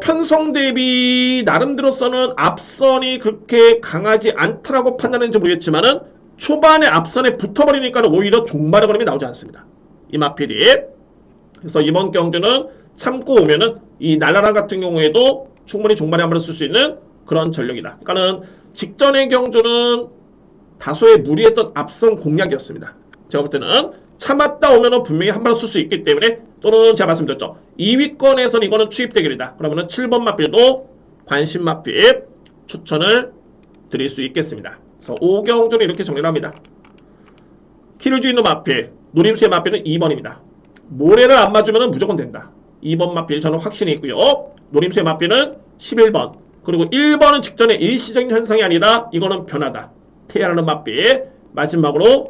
편성 대비 나름대로서는 앞선이 그렇게 강하지 않더라고 판단했는지 모르겠지만은 초반에 앞선에 붙어버리니까는 오히려 종말의 걸음이 나오지 않습니다. 이 맞필이. 그래서 이번 경주는 참고 오면은 이 날라랑 같은 경우에도 충분히 종말에 한 번에 쓸 수 있는 그런 전력이다. 그러니까는 직전의 경주는 다소의 무리했던 앞선 공략이었습니다. 제가 볼 때는 참았다 오면은 분명히 한 번 쓸 수 있기 때문에 또는 제가 말씀드렸죠. 2위권에서는 이거는 추입 대결이다. 그러면은 7번 맞빌도 관심 맞빌 추천을 드릴 수 있겠습니다. 그래서 5경주는 이렇게 정리를 합니다. 키를 쥐는 맞빌, 노림수의 맞빌은 2번입니다. 모래를 안 맞으면 무조건 된다. 2번 맞빌 저는 확신이 있고요. 노림수의 맞빌은 11번. 그리고 1번은 직전에 일시적인 현상이 아니라 이거는 변화다. 태야라는 맞빌. 마지막으로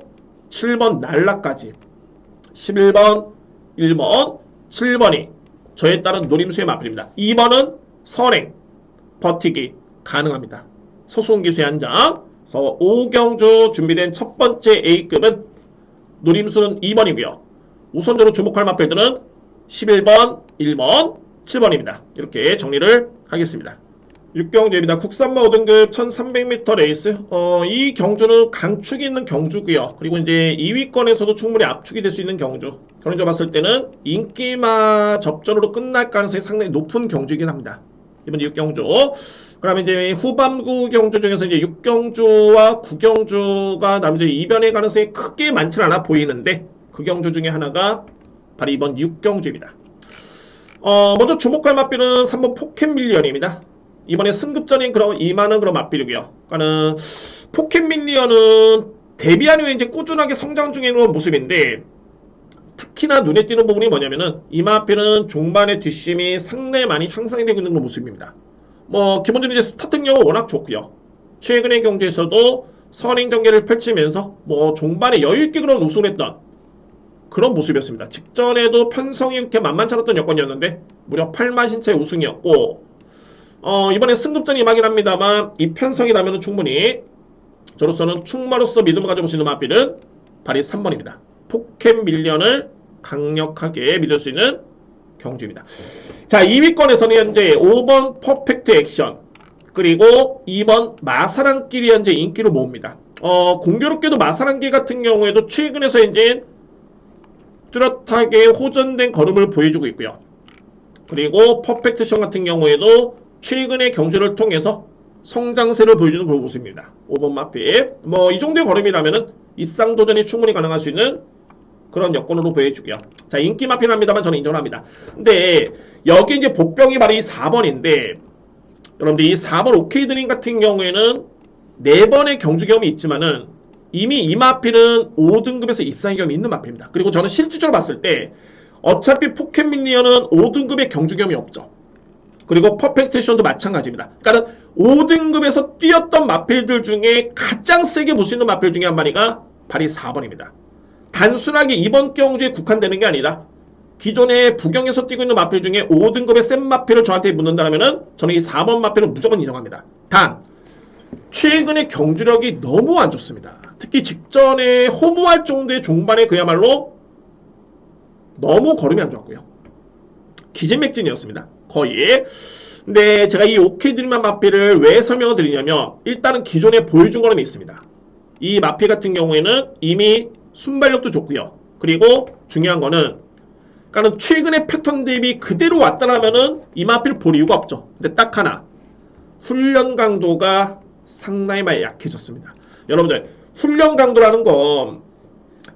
7번 날라까지. 11번, 1번, 7번이 저에 따른 노림수의 맞빌입니다. 2번은 선행, 버티기 가능합니다. 서수훈 기수의 한 장. 그래서 5경주 준비된 첫 번째 A급은 노림수는 2번이고요. 우선적으로 주목할 맞빌들은 11번, 1번, 7번입니다. 이렇게 정리를 하겠습니다. 6경주입니다. 국산마 5등급 1300m 레이스. 이 경주는 강축이 있는 경주고요. 그리고 이제 2위권에서도 충분히 압축이 될 수 있는 경주. 결론적으로 봤을 때는 인기마 접전으로 끝날 가능성이 상당히 높은 경주이긴 합니다. 이번 6경주. 그러면 이제 후반부 경주 중에서 이제 6경주와 9경주가 나름대로 이변의 가능성이 크게 많지는 않아 보이는데 그 경주 중에 하나가 바로 이번 6경주입니다. 먼저 주목할 맞빌은 3번 포켓밀리언입니다. 이번에 승급전인 그런 이만한 그런 맞빌이고요. 그러니까는 포켓밀리언은 데뷔한 후에 이제 꾸준하게 성장 중에 있는 모습인데 특히나 눈에 띄는 부분이 뭐냐면은 이 맞빌은 종반의 뒷심이 상당히 많이 향상이 되고 있는 그런 모습입니다. 기본적으로 이제 스타트 능력은 워낙 좋고요. 최근의 경기에서도 선행 전개를 펼치면서 종반에 여유있게 그런 우승을 했던 그런 모습이었습니다. 직전에도 편성이 이렇게 만만치 않았던 여건이었는데 무려 8만신차의 우승이었고 이번에 승급전이 임하긴 합니다만 이 편성이 나면은 충분히 저로서는 충마로서 믿음을 가져볼 수 있는 맞빌은 바로 3번입니다. 포켓밀리언을 강력하게 믿을 수 있는 경주입니다. 자, 2위권에서는 현재 5번 퍼펙트 액션 그리고 2번 마사랑길이 현재 인기를 모읍니다. 공교롭게도 마사랑길 같은 경우에도 최근에서 이제 뚜렷하게 호전된 걸음을 보여주고 있고요. 그리고 퍼펙트 액션 같은 경우에도 최근의 경주를 통해서 성장세를 보여주는 그런 모습입니다. 5번 맞빌. 이 정도의 걸음이라면은 입상 도전이 충분히 가능할 수 있는 그런 여건으로 보여주고요. 자, 인기 맞빌 합니다만 저는 인정을 합니다. 근데 여기 이제 복병이 바로 이 4번인데 여러분들 이 4번 오케이 드림 같은 경우에는 4번의 경주 경험이 있지만은 이미 이 맞빌은 5등급에서 입상의 경험이 있는 맞빌입니다. 그리고 저는 실질적으로 봤을 때 어차피 포켓밀리언은 5등급의 경주 경험이 없죠. 그리고 퍼펙트 액션도 마찬가지입니다. 그러니까 5등급에서 뛰었던 맞빌들 중에 가장 세게 볼 수 있는 맞빌 중에 한 마리가 바로 4번입니다. 단순하게 이번 경주에 국한되는 게 아니라 기존의 부경에서 뛰고 있는 맞빌 중에 5등급의 센 맞빌을 저한테 묻는다면 저는 이 4번 맞빌을 무조건 인정합니다. 단 최근의 경주력이 너무 안 좋습니다. 특히 직전에 허무할 정도의 종반에 그야말로 너무 걸음이 안 좋았고요. 기진맥진이었습니다. 거의. 근데 제가 이 오케이 드림만 맞빌을 왜 설명을 드리냐면 일단은 기존에 보여준 걸음이 있습니다. 이 맞빌 같은 경우에는 이미 순발력도 좋고요. 그리고 중요한 거는 그러니까 최근의 패턴 대비 그대로 왔다라면은 이 맞빌 볼 이유가 없죠. 근데 딱 하나 훈련 강도가 상당히 많이 약해졌습니다. 여러분들 훈련 강도라는 건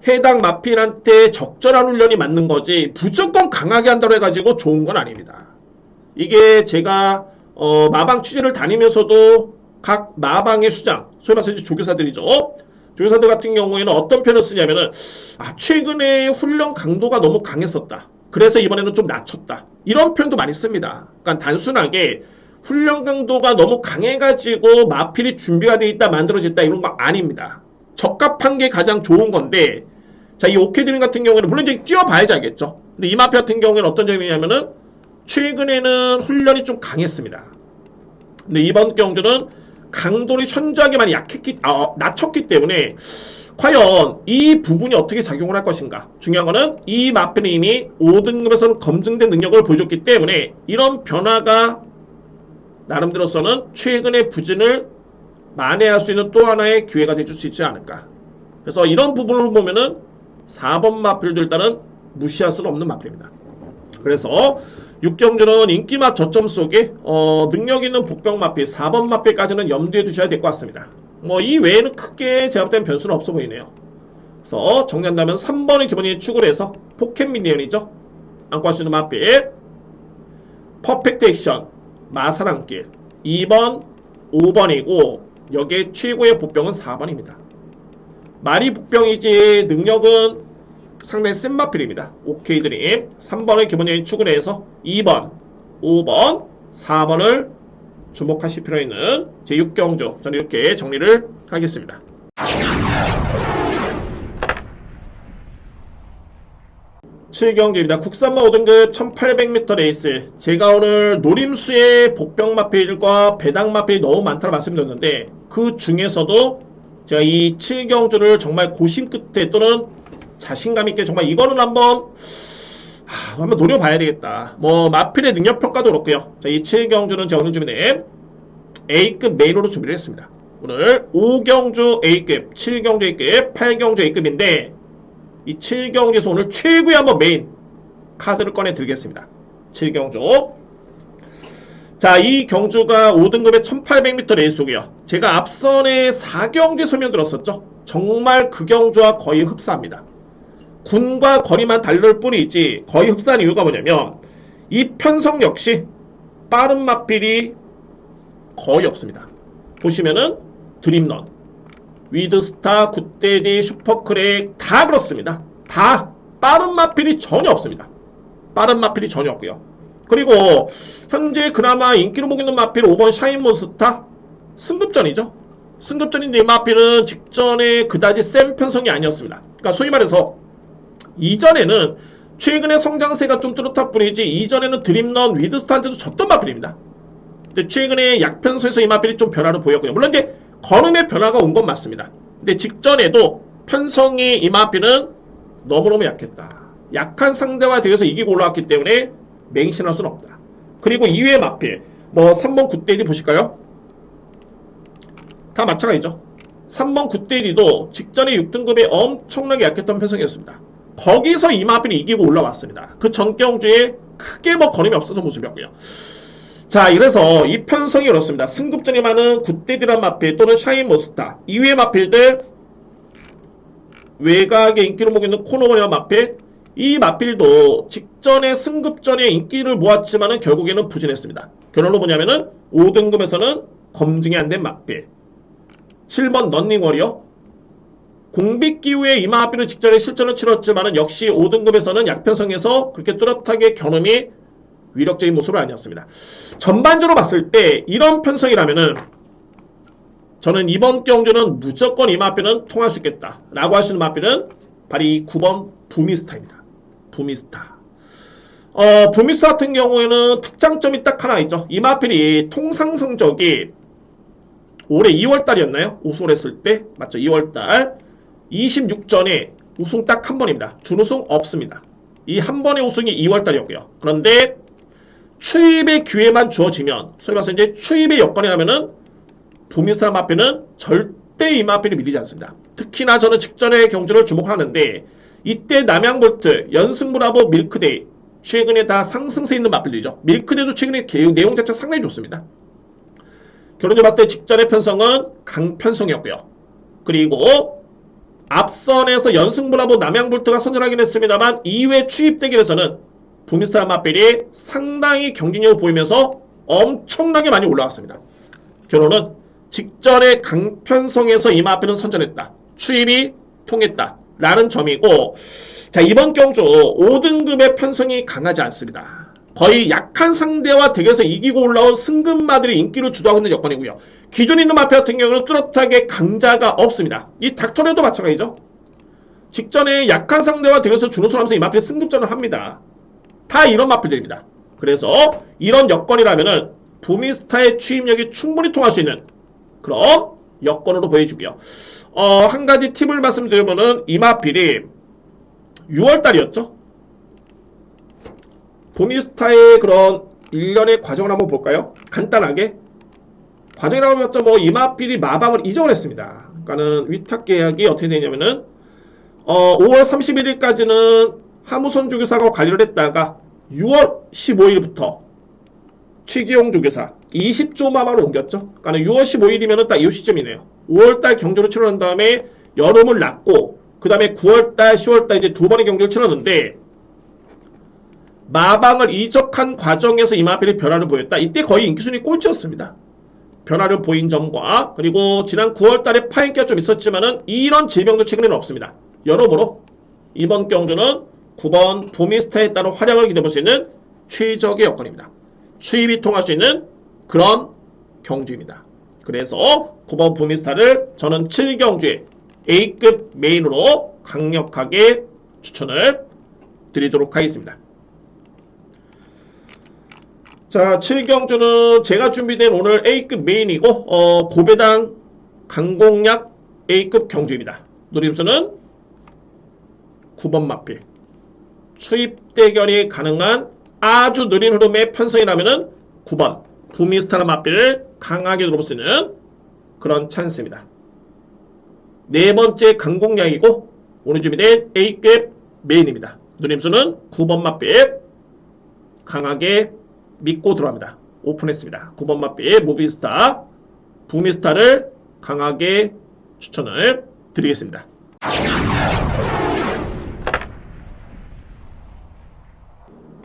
해당 마필한테 적절한 훈련이 맞는 거지 무조건 강하게 한다고 해가지고 좋은 건 아닙니다. 이게 제가 마방 취재를 다니면서도 각 마방의 수장, 소위 말해서 이제 조교사들이죠. 조교사들 같은 경우에는 어떤 표현을 쓰냐면은 최근에 훈련 강도가 너무 강했었다. 그래서 이번에는 좀 낮췄다. 이런 표현도 많이 씁니다. 그러니까 단순하게 훈련 강도가 너무 강해가지고 마필이 준비가 돼 있다, 만들어졌다 이런 거 아닙니다. 적합한 게 가장 좋은 건데, 자, 이 오케드림 같은 경우에는 물론 이제 뛰어봐야지 알겠죠. 근데 이 마필 같은 경우에는 어떤 점이냐면은 최근에는 훈련이 좀 강했습니다. 근데 이번 경주는 강도를 현저하게 많이 낮췄기 때문에 과연 이 부분이 어떻게 작용을 할 것인가. 중요한 거는 이 마필은 이미 5등급에서는 검증된 능력을 보여줬기 때문에 이런 변화가 나름대로서는 최근의 부진을 만회할 수 있는 또 하나의 기회가 돼줄 수 있지 않을까. 그래서 이런 부분을 보면은 4번 마필도 일단은 무시할 수는 없는 마필입니다. 그래서 6경주는 인기맛 저점 속에 능력 있는 복병 마필 4번 마필까지는 염두에 두셔야 될 것 같습니다. 뭐 이 외에는 크게 제가 볼 때는 변수는 없어 보이네요. 그래서 정리한다면 3번의 기본이 추구를 해서 포켓 미니언이죠. 안고 할 수 있는 마필 퍼펙트 액션 마사랑길 2번 5번이고 여기에 최고의 복병은 4번입니다. 말이 복병이지 능력은 상당히 센 마필입니다. 오케이 드림 3번의 기본적인 추구를 해서 2번 5번 4번을 주목하실 필요 있는 제6경주 저는 이렇게 정리를 하겠습니다. 칠경주입니다. 국산마 5등급 1800m 레이스. 제가 오늘 노림수의 복병 마필과 배당 마필이 너무 많다고 말씀드렸는데 그 중에서도 제가 이 7경주를 정말 고심 끝에 또는 자신감 있게 정말 이거는 한번 노려봐야 되겠다. 뭐 마필의 능력 평가도 그렇고요. 자, 이 7경주는 제가 오늘 준비된 A급 메인으로 준비를 했습니다. 오늘 5경주 A급, 7경주 A급, 8경주 A급인데 이 7경주에서 오늘 최고의 한번 메인 카드를 꺼내 드리겠습니다. 7경주. 자, 이 경주가 5등급의 1800m 레이스고요. 제가 앞선에 4경주 설명드렸었죠. 정말 그 경주와 거의 흡사합니다. 군과 거리만 다를 뿐이지 거의 흡사한 이유가 뭐냐면 이 편성 역시 빠른 마필이 거의 없습니다. 보시면은 드림런, 위드스타, 굿데디, 슈퍼크랙 다 그렇습니다. 다 빠른 마필이 전혀 없습니다. 빠른 마필이 전혀 없고요. 그리고 현재 그나마 인기로 보고 있는 마필 5번 샤인몬스타 승급전이죠. 승급전인데 이 마필은 직전에 그다지 센 편성이 아니었습니다. 그러니까 소위 말해서 이전에는 최근에 성장세가 좀 뚜렷할 뿐이지 이전에는 드림런, 위드스타한테도 졌던 마필입니다. 근데 최근에 약편성에서 이 마필이 좀 변화를 보였고요. 물론 이제 걸음의 변화가 온 건 맞습니다. 근데 직전에도 편성이 이 마필은 너무너무 약했다. 약한 상대와 대해서 이기고 올라왔기 때문에 맹신할 수는 없다. 그리고 이외의 마필 뭐 3번 굿데디 보실까요? 다 마찬가지죠. 3번 굿데디도 직전에 6등급에 엄청나게 약했던 편성이었습니다. 거기서 이 마필이 이기고 올라왔습니다. 그 전 경주에 크게 뭐 거림이 없었던 모습이었고요. 자, 이래서 이 편성이 그렇습니다. 승급전이 많은 굿데디란 마필 또는 샤인몬스타 이외의 마필들 외곽에 인기를 모으고 있는 코너원이란 마필 이 마필도 직전에 승급전에 인기를 모았지만은 결국에는 부진했습니다. 결론은 뭐냐면은 5등급에서는 검증이 안 된 마필 7번 런닝워리어 공빅기후에 이 마필은 직전에 실전을 치렀지만은 역시 5등급에서는 약편성에서 그렇게 뚜렷하게 겨누이 위력적인 모습은 아니었습니다. 전반적으로 봤을 때 이런 편성이라면은 저는 이번 경주는 무조건 이 마필은 통할 수 있겠다 라고 할 수 있는 마필은 바로 이 9번 부미스타입니다. 부미스타. 부미스타 같은 경우에는 특장점이 딱 하나 있죠. 이 마필이 통상 성적이 올해 2월달이었나요? 우승을 했을 때 맞죠? 2월달 26전에 우승 딱 한 번입니다. 준우승 없습니다. 이 한 번의 우승이 2월달이었고요. 그런데 추입의 기회만 주어지면 소위 말해서 이제 추입의 여건이라면은 부미스타 마필은 절대 이 마필이 밀리지 않습니다. 특히나 저는 직전의 경주를 주목하는데 이때 남양볼트, 연승브라보, 밀크데이 최근에 다 상승세 있는 마필들이죠. 밀크데이도 최근에 내용 자체가 상당히 좋습니다. 결론적으로 봤을 때 직전의 편성은 강편성이었고요. 그리고 앞선에서 연승분하고 남양볼트가 선전하긴 했습니다만 2회 추입대결에서는 부미스타 맞빌이 상당히 경쟁력을 보이면서 엄청나게 많이 올라왔습니다. 결론은 직전에 강편성에서 이마필은 선전했다. 추입이 통했다. 라는 점이고, 자, 이번 경주 5등급의 편성이 강하지 않습니다. 거의 약한 상대와 덱에서 이기고 올라온 승급마들이 인기를 주도하고 있는 여건이고요. 기존에 있는 마필 같은 경우는 뚜렷하게 강자가 없습니다. 이 닥터레도 마찬가지죠. 직전에 약한 상대와 덱에서 준우승을 하면서 이 마필이 승급전을 합니다. 다 이런 마필들입니다. 그래서 이런 여건이라면은 부미스타의 추입력이 충분히 통할 수 있는 그런 여건으로 보여주고요. 한 가지 팁을 말씀드리면은 이 마필이 6월달이었죠. 부미스타의 그런 1년의 과정을 한번 볼까요? 간단하게 과정이라고 하면 뭐 이마필이 마방을 이적을 했습니다. 그러니까는 위탁 계약이 어떻게 되냐면은 5월 31일까지는 하무선 조교사가 관리를 했다가 6월 15일부터 최기용 조교사 20조 마방으로 옮겼죠. 그러니까 6월 15일이면은 딱 이 시점이네요. 5월달 경주를 치러낸 다음에 여름을 났고 그 다음에 9월달, 10월달 이제 두 번의 경주를 치렀는데 마방을 이적한 과정에서 이마필이 변화를 보였다. 이때 거의 인기순위 꼴찌였습니다. 변화를 보인 점과 그리고 지난 9월달에 파행기가 좀 있었지만은 이런 질병도 최근에는 없습니다. 여러모로 이번 경주는 9번 부미스타에 따른 활약을 기대볼 수 있는 최적의 여건입니다. 추입이 통할 수 있는 그런 경주입니다. 그래서 9번 부미스타를 저는 7경주에 A급 메인으로 강력하게 추천을 드리도록 하겠습니다. 자, 7경주는 제가 준비된 오늘 A급 메인이고 고배당 강공약 A급 경주입니다. 노림수는 9번 마필. 추입 대결이 가능한 아주 느린 흐름의 편성이라면은 9번 부미스타라 마필을 강하게 들어볼 수 있는 그런 찬스입니다. 네 번째 강공약이고 오늘 준비된 A급 메인입니다. 누림수는 9번 마필 강하게 믿고 들어갑니다. 오픈했습니다. 9번 마필 모비스타 부미스타를 강하게 추천을 드리겠습니다.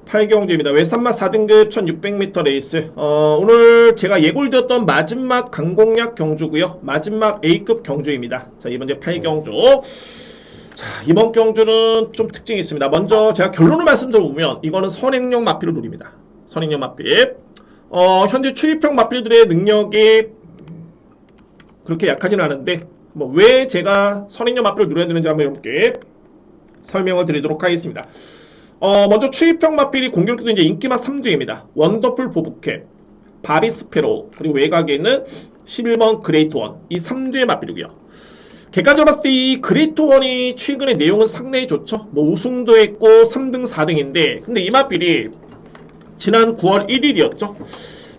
팔경주입니다. 외산마 4등급 1600m 레이스. 오늘 제가 예고를 드렸던 마지막 강공약 경주고요. 마지막 A급 경주입니다. 자, 이번 이제 8경주. 자, 이번 경주는 좀 특징이 있습니다. 먼저 제가 결론을 말씀드려보면 이거는 선행용 마필을 노립니다. 선행용 마필. 현재 추입형 마필들의 능력이 그렇게 약하진 않은데 뭐 왜 제가 선행용 마필을 노려야 되는지 한번 이렇게 설명을 드리도록 하겠습니다. 먼저 추입형 마필이 공격도 이제 인기맛 3뒤입니다. 원더풀 보부캡, 바비스페로, 그리고 외곽에 있는 11번 그레이트원. 이 3뒤의 마필이고요. 객관적으로 봤을 때 이 그레이트원이 최근에 내용은 상당히 좋죠. 뭐 우승도 했고 3등, 4등인데 근데 이 마필이 지난 9월 1일이었죠.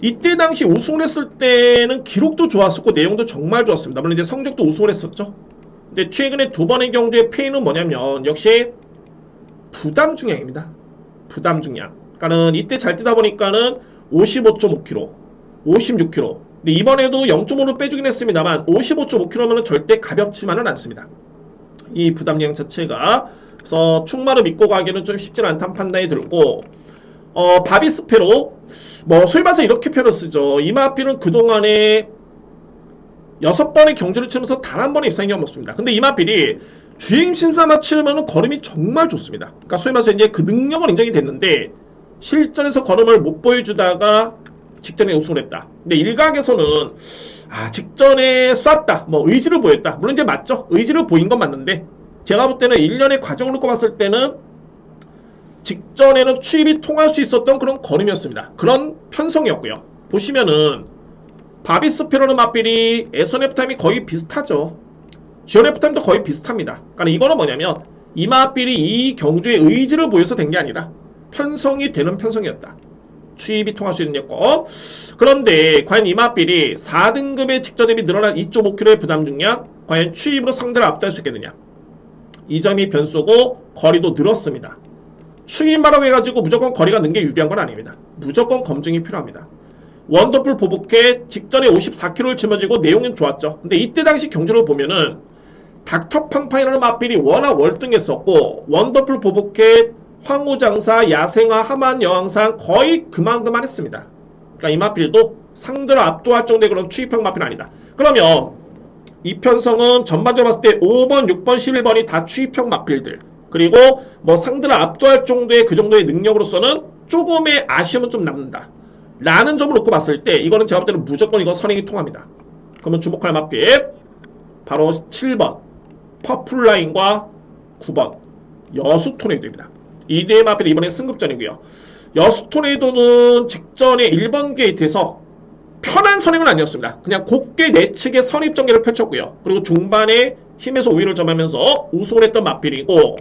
이때 당시 우승을 했을 때는 기록도 좋았었고 내용도 정말 좋았습니다. 물론 이제 성적도 우승을 했었죠. 근데 최근에 두 번의 경주의 페이는 뭐냐면 역시 부담 중량입니다. 부담 중량. 그러니까는 이때 잘 뛰다 보니까는 55.5kg, 56kg. 근데 이번에도 0.5를 빼주긴 했습니다만 55.5kg면은 절대 가볍지만은 않습니다. 이 부담 중량 자체가. 그래서 충마를 믿고 가기는 좀 쉽지는 않다는 판단이 들고 바비스페로 뭐 소위 말해서 이렇게 표현을 쓰죠. 이마필은 그동안에 6번의 경주를 치면서 단 한 번의 입상이 없습니다. 근데 이마필이 주행 심사만 치르면 걸음이 정말 좋습니다. 그러니까 소위 말해서 이제 그 능력은 인정이 됐는데 실전에서 걸음을 못 보여주다가 직전에 우승을 했다. 근데 일각에서는 직전에 쐈다, 뭐 의지를 보였다. 물론 이제 맞죠. 의지를 보인 건 맞는데 제가 볼 때는 1년의 과정을 놓고 봤을 때는 직전에는 추입이 통할 수 있었던 그런 걸음이었습니다. 그런 편성이었고요. 보시면은 바비스페로는 마필이 S1F 타임이 거의 비슷하죠. G1F 타임도 거의 비슷합니다. 그러니까 이거는 뭐냐면 이 마필이 이 경주에 의지를 보여서 된 게 아니라 편성이 되는 편성이었다. 추입이 통할 수 있는 여건. 그런데 과연 이 마필이 4등급의 직전 대비 늘어난 2.5kg의 부담 중량 과연 추입으로 상대를 압도할 수 있겠느냐. 이 점이 변수고 거리도 늘었습니다. 추입마라고 해가지고 무조건 거리가 는 게 유리한 건 아닙니다. 무조건 검증이 필요합니다. 원더풀 보부켓 직전에 54kg를 짊어지고 내용은 좋았죠. 근데 이때 당시 경주를 보면은 닥터팡팡이라는 마필이 워낙 월등했었고 원더풀 보보캣, 황후장사, 야생화, 하만 여왕상 거의 그만했습니다. 그러니까 이 마필도 상대를 압도할 정도의 그런 추입형 마필은 아니다. 그러면 이 편성은 전반적으로 봤을 때 5번, 6번, 11번이 다 추입형 마필들, 그리고 뭐 상대를 압도할 정도의 그 정도의 능력으로서는 조금의 아쉬움은 좀 남는다 라는 점을 놓고 봤을 때 이거는 제가 볼 때는 무조건 이거 선행이 통합니다. 그러면 주목할 마필 바로 7번 퍼플라인과 9번 여수 토네이도입니다. 이 네 마필이 이번에 승급전이고요. 여수 토네이도는 직전에 1번 게이트에서 편한 선행은 아니었습니다. 그냥 곱게 내측의 선입 전개를 펼쳤고요. 그리고 중반에 힘에서 우위를 점하면서 우승을 했던 마필이고,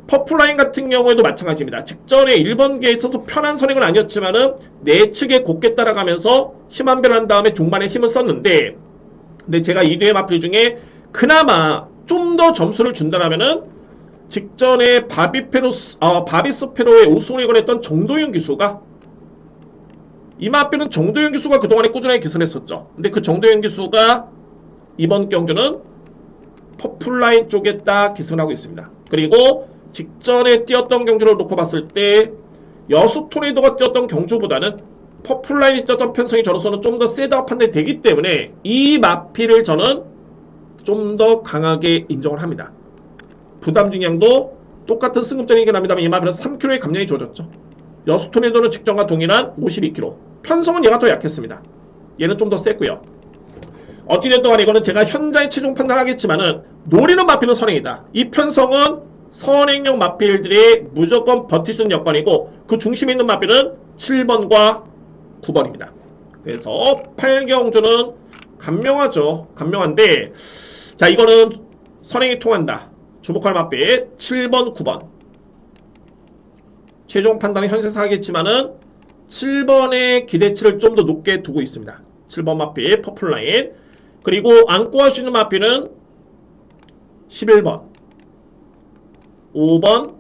퍼플라인 같은 경우에도 마찬가지입니다. 직전에 1번 게이트에서 편한 선행은 아니었지만은 내측에 곱게 따라가면서 힘 한배를 한 다음에 중반에 힘을 썼는데, 근데 제가 이 네 마필 중에 그나마 좀 더 점수를 준다면은 직전에 바비스페로의 우승을 이뤄냈던 정도윤 기수가, 이 마필은 정도윤 기수가 그동안에 꾸준하게 기선했었죠. 근데 그 정도윤 기수가 이번 경주는 퍼플라인 쪽에 딱 기선하고 있습니다. 그리고 직전에 뛰었던 경주를 놓고 봤을 때 여수 토네이도가 뛰었던 경주보다는 퍼플라인이 뛰었던 편성이 저로서는 좀 더 세다고 판단이 되기 때문에 이 마필을 저는 좀 더 강하게 인정을 합니다. 부담 중량도 똑같은 승급전이긴 합니다만 이 마필은 3kg의 감량이 주어졌죠. 여수 토네이도는 직전과 동일한 52kg. 편성은 얘가 더 약했습니다. 얘는 좀 더 셌고요. 어찌됐든 간에 이거는 제가 현장의 최종 판단하겠지만은 노리는 마필은 선행이다. 이 편성은 선행용 마필들이 무조건 버틸 수 있는 여건이고, 그 중심에 있는 마필은 7번과 9번입니다. 그래서 8경주는 간명하죠. 간명한데, 자, 이거는 선행이 통한다. 주목할 마필 7번, 9번. 최종 판단은 현세사 하겠지만은 7번의 기대치를 좀 더 높게 두고 있습니다. 7번 마필 퍼플라인. 그리고 안고 할 수 있는 마필은 11번, 5번,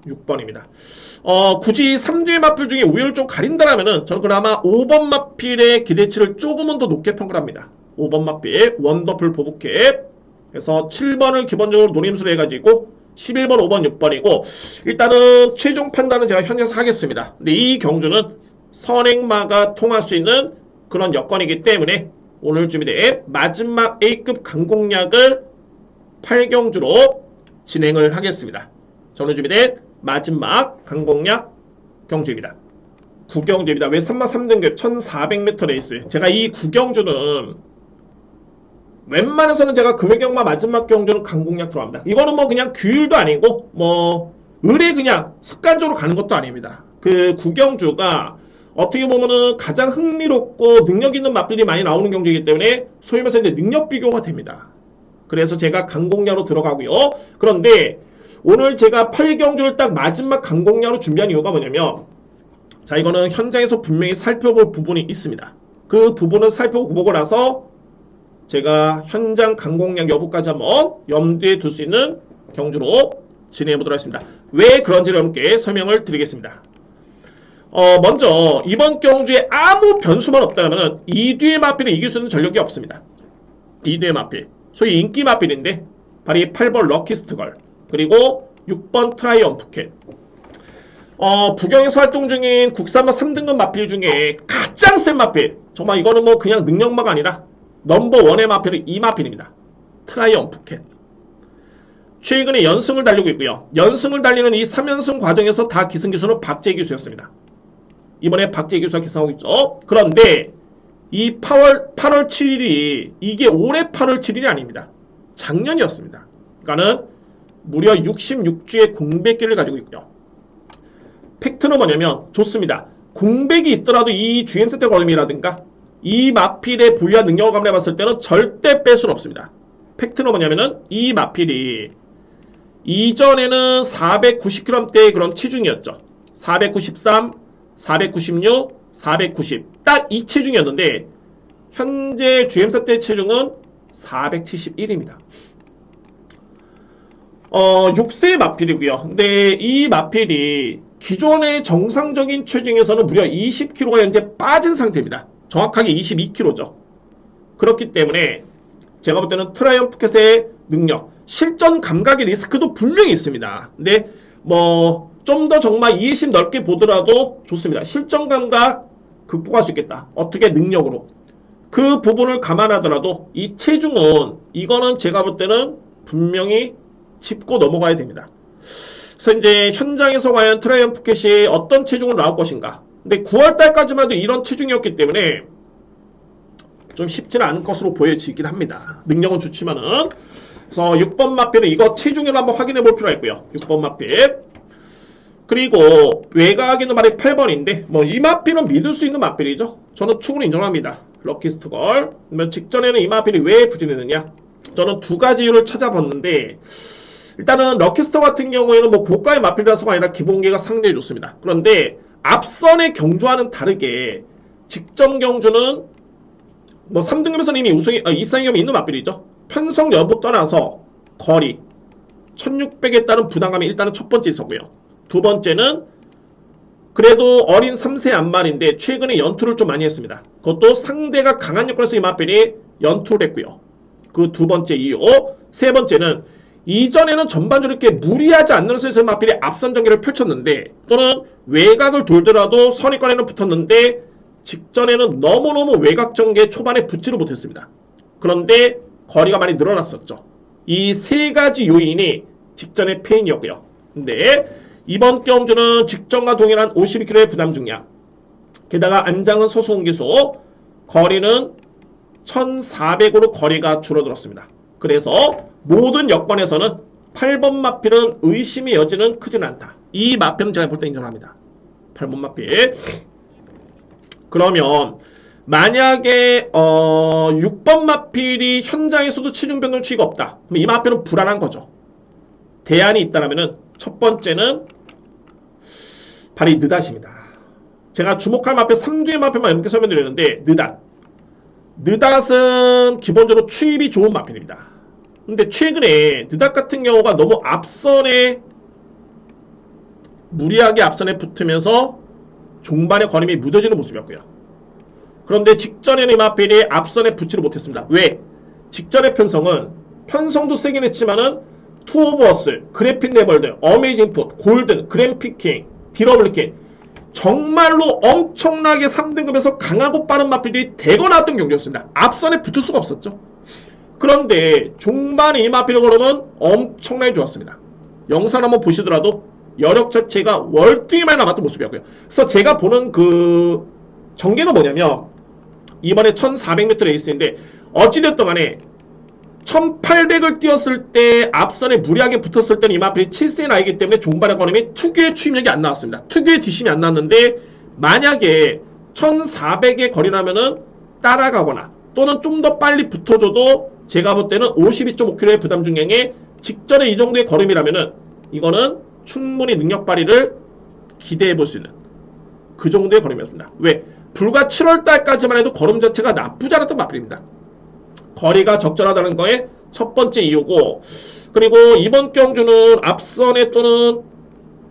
6번입니다. 굳이 3뒤의 마필 중에 우열을 좀 가린다라면은 저는 그나마 5번 마필의 기대치를 조금은 더 높게 평가를 합니다. 5번 마필 원더풀 보브캡. 그래서 7번을 기본적으로 노림수로 해가지고 11번, 5번, 6번이고, 일단은 최종 판단은 제가 현재서 하겠습니다. 근데 이 경주는 선행마가 통할 수 있는 그런 여건이기 때문에 오늘 준비된 마지막 A급 강공략을 8경주로 진행을 하겠습니다. 저는 준비된 마지막 강공략 경주입니다. 9경주입니다. 왜 3마 3등급 1400m 레이스. 제가 이 9경주는 웬만해서는 제가 금요경마 마지막 경주는 강공략 들어갑니다. 이거는 뭐 그냥 규율도 아니고 뭐 의뢰 그냥 습관적으로 가는 것도 아닙니다. 그 9경주가 어떻게 보면은 가장 흥미롭고 능력 있는 마필이 많이 나오는 경주이기 때문에 소위 말해서 이제 능력 비교가 됩니다. 그래서 제가 강공략으로 들어가고요. 그런데 오늘 제가 8경주를 딱 마지막 강공략으로 준비한 이유가 뭐냐면, 자, 이거는 현장에서 분명히 살펴볼 부분이 있습니다. 그 부분을 살펴보고 나서 제가 현장 강공략 여부까지 한번 염두에 둘 수 있는 경주로 진행해 보도록 하겠습니다. 왜 그런지를 함께 설명을 드리겠습니다. 먼저 이번 경주에 아무 변수만 없다면 이 뒤의 마필을 이길 수 있는 전력이 없습니다. 이 뒤의 마필, 소위 인기 마필인데 바로 이 8번 럭키스트걸, 그리고 6번 트라이엄프캣. 부경에서 활동 중인 국산마 3등급 마필 중에 가장 센 마필, 정말 이거는 뭐 그냥 능력마가 아니라 넘버원의 마필은 이 마필입니다. 트라이엄프캣. 최근에 연승을 달리고 있고요. 연승을 달리는 이 3연승 과정에서 다 기승기수는 박재희 기수였습니다. 이번에 박재희 기수가 기승하고 있죠. 그런데 이 8월 7일이 이게 올해 8월 7일이 아닙니다. 작년이었습니다. 그러니까는 무려 66주의 공백기를 가지고 있고요. 팩트는 뭐냐면 좋습니다. 공백이 있더라도 이 GM 세트 걸음이라든가 이 마필의 부위와 능력을 감안해봤을 때는 절대 뺄 수는 없습니다. 팩트는 뭐냐면은 이 마필이 이전에는 490g대의 그런 체중이었죠. 493, 496, 490 딱 이 체중이었는데 현재 GM사 때 체중은 471입니다. 6세 마필이고요. 근데 이 마필이 기존의 정상적인 체중에서는 무려 20kg가 현재 빠진 상태입니다. 정확하게 22kg죠. 그렇기 때문에 제가 볼 때는 트라이언프 캣의 능력, 실전 감각의 리스크도 분명히 있습니다. 근데 뭐 좀 더 정말 이해심 넓게 보더라도 좋습니다. 실전 감각 극복할 수 있겠다. 어떻게 능력으로. 그 부분을 감안하더라도 이 체중은 이거는 제가 볼 때는 분명히 짚고 넘어가야 됩니다. 그래서 이제 현장에서 과연 트라이언프 캣이 어떤 체중으로 나올 것인가. 근데 9월달까지만 해도 이런 체중이었기 때문에 좀 쉽지는 않은 것으로 보여지긴 합니다. 능력은 좋지만은. 그래서 6번 마필은 이거 체중을 한번 확인해 볼 필요가 있고요. 6번 마필. 그리고 외곽에는 말이 8번인데 뭐 이 마필은 믿을 수 있는 마필이죠. 저는 충분히 인정합니다. 럭키스트걸. 그러면 직전에는 이 마필이 왜 부진했느냐? 저는 두 가지 이유를 찾아봤는데 일단은 럭키스터 같은 경우에는 뭐 고가의 마필이라서가 아니라 기본기가 상당히 좋습니다. 그런데 앞선의 경주와는 다르게 직전 경주는 뭐 3등급에서는 이미 입상 위험이 있는 마필이죠. 편성 여부 떠나서 거리 1600에 따른 부담감이 일단은 첫 번째 있었고요. 두 번째는 그래도 어린 3세 안말인데 최근에 연투를 좀 많이 했습니다. 그것도 상대가 강한 여건에서 이 마필이 연투를 했고요. 그 두 번째 이유. 세 번째는 이전에는 전반적으로 이렇게 무리하지 않는 선에서 마필이 앞선 전개를 펼쳤는데 또는 외곽을 돌더라도 선입관에는 붙었는데 직전에는 너무너무 외곽 전개 초반에 붙지를 못했습니다. 그런데 거리가 많이 늘어났었죠. 이 세 가지 요인이 직전의 페인이었고요. 근데 이번 경주는 직전과 동일한 52kg의 부담 중량. 게다가 안장은 소수공기수. 거리는 1400으로 거리가 줄어들었습니다. 그래서 모든 여건에서는 8번 마필은 의심의 여지는 크지는 않다. 이 마필은 제가 볼 때 인정합니다. 8번 마필. 그러면 만약에 6번 마필이 현장에서도 체중 변동 추이가 없다. 그럼 이 마필은 불안한 거죠. 대안이 있다라면은 첫 번째는 발이 느닷입니다. 제가 주목할 마필 3두의 마필만 이렇게 설명드렸는데 느닷은 기본적으로 추입이 좋은 마필입니다. 근데 최근에 느닷 같은 경우가 너무 앞선에 무리하게 앞선에 붙으면서 종반의 걸음이 무뎌지는 모습이었고요. 그런데 직전에는 이 마필이 앞선에 붙지를 못했습니다. 왜? 직전의 편성도 세긴 했지만은 투오버스, 그래핀 네벌드, 어메이징 풋, 골든, 그램피킹, 디러블리킹 정말로 엄청나게 3등급에서 강하고 빠른 마필들이 대거 나왔던 경기였습니다. 앞선에 붙을 수가 없었죠. 그런데 종반에 이 마필의 걸음은 엄청나게 좋았습니다. 영상 한번 보시더라도 여력 자체가 월등히 많이 남았던 모습이었고요. 그래서 제가 보는 그 전개는 뭐냐면 이번에 1400m 레이스인데 어찌됐든 간에 1800을 뛰었을 때 앞선에 무리하게 붙었을 때는 이 마필이 7세에 나이기 때문에 종반의 걸음이 특유의 추임력이 안 나왔습니다. 특유의 뒷심이 안 나왔는데 만약에 1400의 거리라면은 따라가거나 또는 좀 더 빨리 붙어줘도 제가 볼 때는 52.5kg의 부담 중량에 직전에 이 정도의 걸음이라면은 이거는 충분히 능력 발휘를 기대해 볼 수 있는 그 정도의 걸음이었습니다. 왜? 불과 7월달까지만 해도 걸음 자체가 나쁘지 않았던 마필입니다. 거리가 적절하다는 거에 첫 번째 이유고, 그리고 이번 경주는 앞선에 또는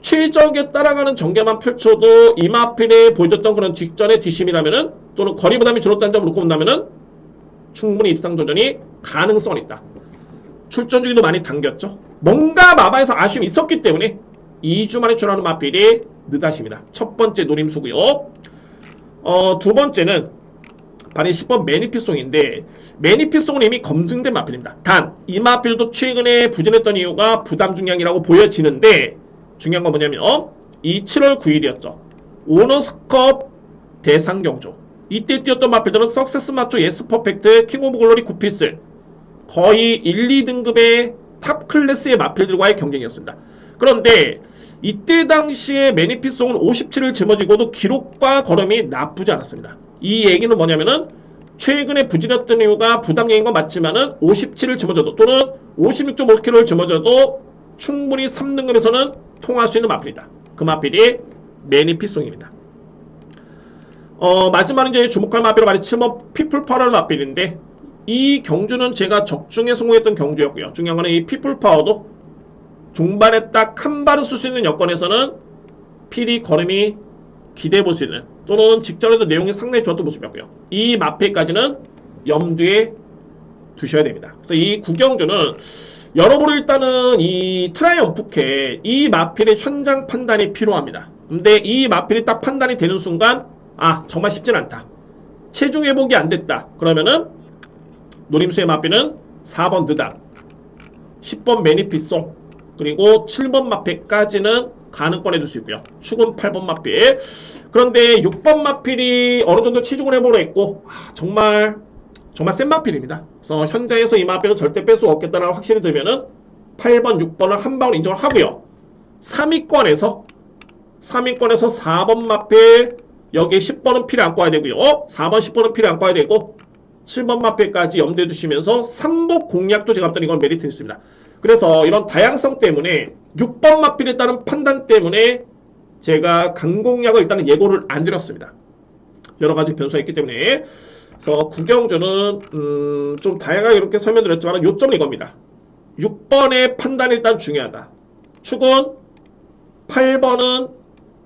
최적에 따라가는 전개만 펼쳐도 이 마필에 보여줬던 그런 직전의 뒷심이라면은 또는 거리 부담이 줄었다는 점을 놓고 본다면은 충분히 입상 도전이 가능성이 있다. 출전 주기도 많이 당겼죠. 뭔가 마바에서 아쉬움이 있었기 때문에 2주 만에 출하는 마필이 느닷입니다. 첫 번째 노림수고요. 두 번째는 발이 10번 매니피송인데 매니피송은 이미 검증된 마필입니다. 단 이 마필도 최근에 부진했던 이유가 부담 중량이라고 보여지는데 중요한 건 뭐냐면 이 7월 9일이었죠. 오너스컵 대상 경주. 이때 뛰었던 마필들은 석세스 마초, 예스 퍼펙트, 킹 오브 글로리, 구피스 거의 1, 2등급의 탑 클래스의 마필들과의 경쟁이었습니다. 그런데 이때 당시에 매니피송은 57을 짊어지고도 기록과 걸음이 나쁘지 않았습니다. 이 얘기는 뭐냐면은 최근에 부진했던 이유가 부담량인 건 맞지만은 57을 짊어져도 또는 56.5kg를 짊어져도 충분히 3등급에서는 통할 수 있는 마필이다. 그 마필이 매니피송입니다. 마지막으로 이제 주목할 마필은 말이 7번 피플파워 마필인데 이 경주는 제가 적중에 성공했던 경주였고요. 중요한 거는 이 피플파워도 종반에 딱 한 발을 쓸 수 있는 여건에서는 필히 걸음이 기대해 볼 수 있는 또는 직전에도 내용이 상당히 좋았던 모습이었고요. 이 마필까지는 염두에 두셔야 됩니다. 그래서 이 구경주는 여러모로 일단은 이 트라이엄프캐 이 마필의 현장 판단이 필요합니다. 근데 이 마필이 딱 판단이 되는 순간 아 정말 쉽진 않다. 체중 회복이 안 됐다. 그러면은 노림수의 마필은 4번 느당, 10번 매니피송, 그리고 7번 마필까지는 가능권 해둘 수 있고요. 축은 8번 마필. 그런데 6번 마필이 어느 정도 체중을 회복을 했고 정말 센 마필입니다. 그래서 현장에서 이 마필은 절대 뺄 수 없겠다는 확신이 들면은 8번, 6번을 한 방울 인정을 하고요. 3위권에서 4번 마필, 여기에 10번은 필요 안고 와야 되고요. 4번, 10번은 필요 안고 와야 되고 7번 마필까지 염두에 두시면서 3복 공략도 제가 봤더니 이건 메리트 있습니다. 그래서 이런 다양성 때문에 6번 마필에 따른 판단 때문에 제가 강공략을 일단은 예고를 안 드렸습니다. 여러 가지 변수가 있기 때문에. 그래서 구경주는 좀 다양하게 이렇게 설명드렸지만 요점은 이겁니다. 6번의 판단이 일단 중요하다. 축은 8번은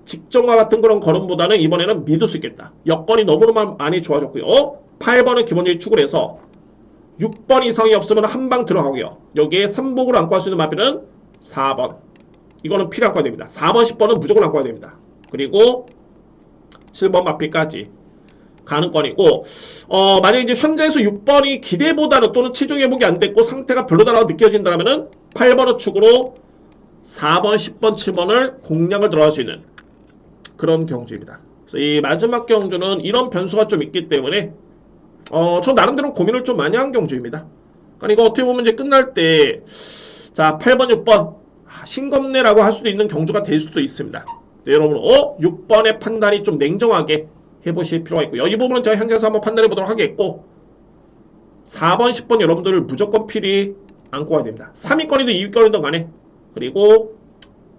직전과 같은 그런 걸음보다는 이번에는 믿을 수 있겠다. 여건이 너무나 많이 좋아졌고요. 8번은 기본적인 축을 해서 6번 이상이 없으면 한 방 들어가고요. 여기에 3복을 안고 할 수 있는 마필은 4번. 이거는 필요 안고 해야 됩니다. 4번, 10번은 무조건 안고 해야 됩니다. 그리고 7번 마필까지 가능권이고 만약에 이제 현재에서 6번이 기대보다는 또는 체중 회복이 안 됐고 상태가 별로다라고 느껴진다면은 8번의 축으로 4번, 10번, 7번을 공략을 들어갈 수 있는 그런 경주입니다. 그래서 이 마지막 경주는 이런 변수가 좀 있기 때문에 저 나름대로 고민을 좀 많이 한 경주입니다. 그러니까 이거 어떻게 보면 이제 끝날 때 자 8번, 6번 신검내라고 할 수도 있는 경주가 될 수도 있습니다. 네, 여러분 6번의 판단이 좀 냉정하게 해보실 필요가 있고요. 이 부분은 제가 현장에서 한번 판단해 보도록 하겠고 4번, 10번 여러분들 무조건 필히 안고 가야 됩니다. 3위권이든 2위권이든 간에 그리고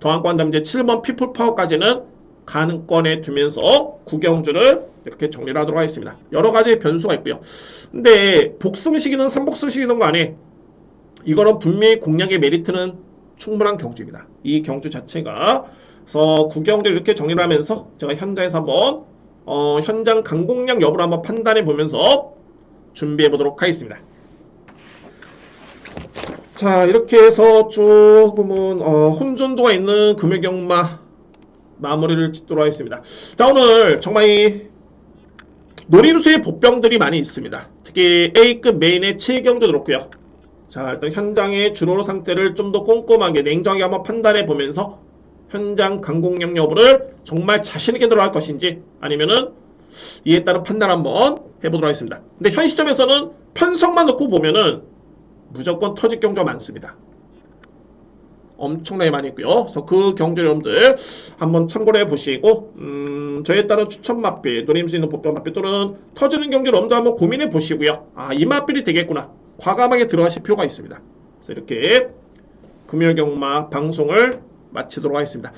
더 안고 한다면 이제 7번 피플 파워까지는 가능권에 두면서 구경주를 이렇게 정리를 하도록 하겠습니다. 여러 가지 변수가 있고요. 근데 복승식이든 3복승식이든 간에 이거는 분명히 공략의 메리트는 충분한 경주입니다. 이 경주 자체가. 그래서 구경주를 이렇게 정리를 하면서 제가 현장에서 한번 현장 강공략 여부를 한번 판단해 보면서 준비해 보도록 하겠습니다. 자, 이렇게 해서 조금은 혼돈도가 있는 금요경마 마무리를 짓도록 하겠습니다. 자, 오늘 정말 이 노림수의 복병들이 많이 있습니다. 특히 A급 메인의 7경도 그렇고요. 자, 일단 현장의 주로 상태를 좀 더 꼼꼼하게 냉정하게 한번 판단해 보면서 현장 강공략 여부를 정말 자신있게 들어갈 것인지 아니면은 이에 따른 판단 한번 해보도록 하겠습니다. 근데 현 시점에서는 편성만 놓고 보면은 무조건 터질 경주가 많습니다. 엄청나게 많이 있고요. 그래서 그 경주 여러분들 한번 참고를 해보시고 저에 따른 추천 맛빌, 노림수 있는 복병 맛빌 또는 터지는 경주 여러분들 한번 고민해 보시고요. 아, 이 맛빌이 되겠구나. 과감하게 들어가실 필요가 있습니다. 그래서 이렇게 금요경마 방송을 마치도록 하겠습니다.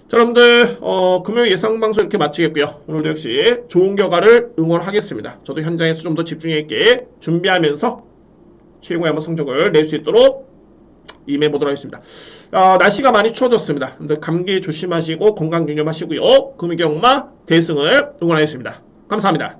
자, 여러분들 금요일 예상방송 이렇게 마치겠고요. 오늘도 역시 좋은 결과를 응원하겠습니다. 저도 현장에서 좀 더 집중 있게 준비하면서 최고의 한번 성적을 낼 수 있도록 임해보도록 하겠습니다. 날씨가 많이 추워졌습니다. 감기 조심하시고 건강 유념하시고요. 금요경마 대승을 응원하겠습니다. 감사합니다.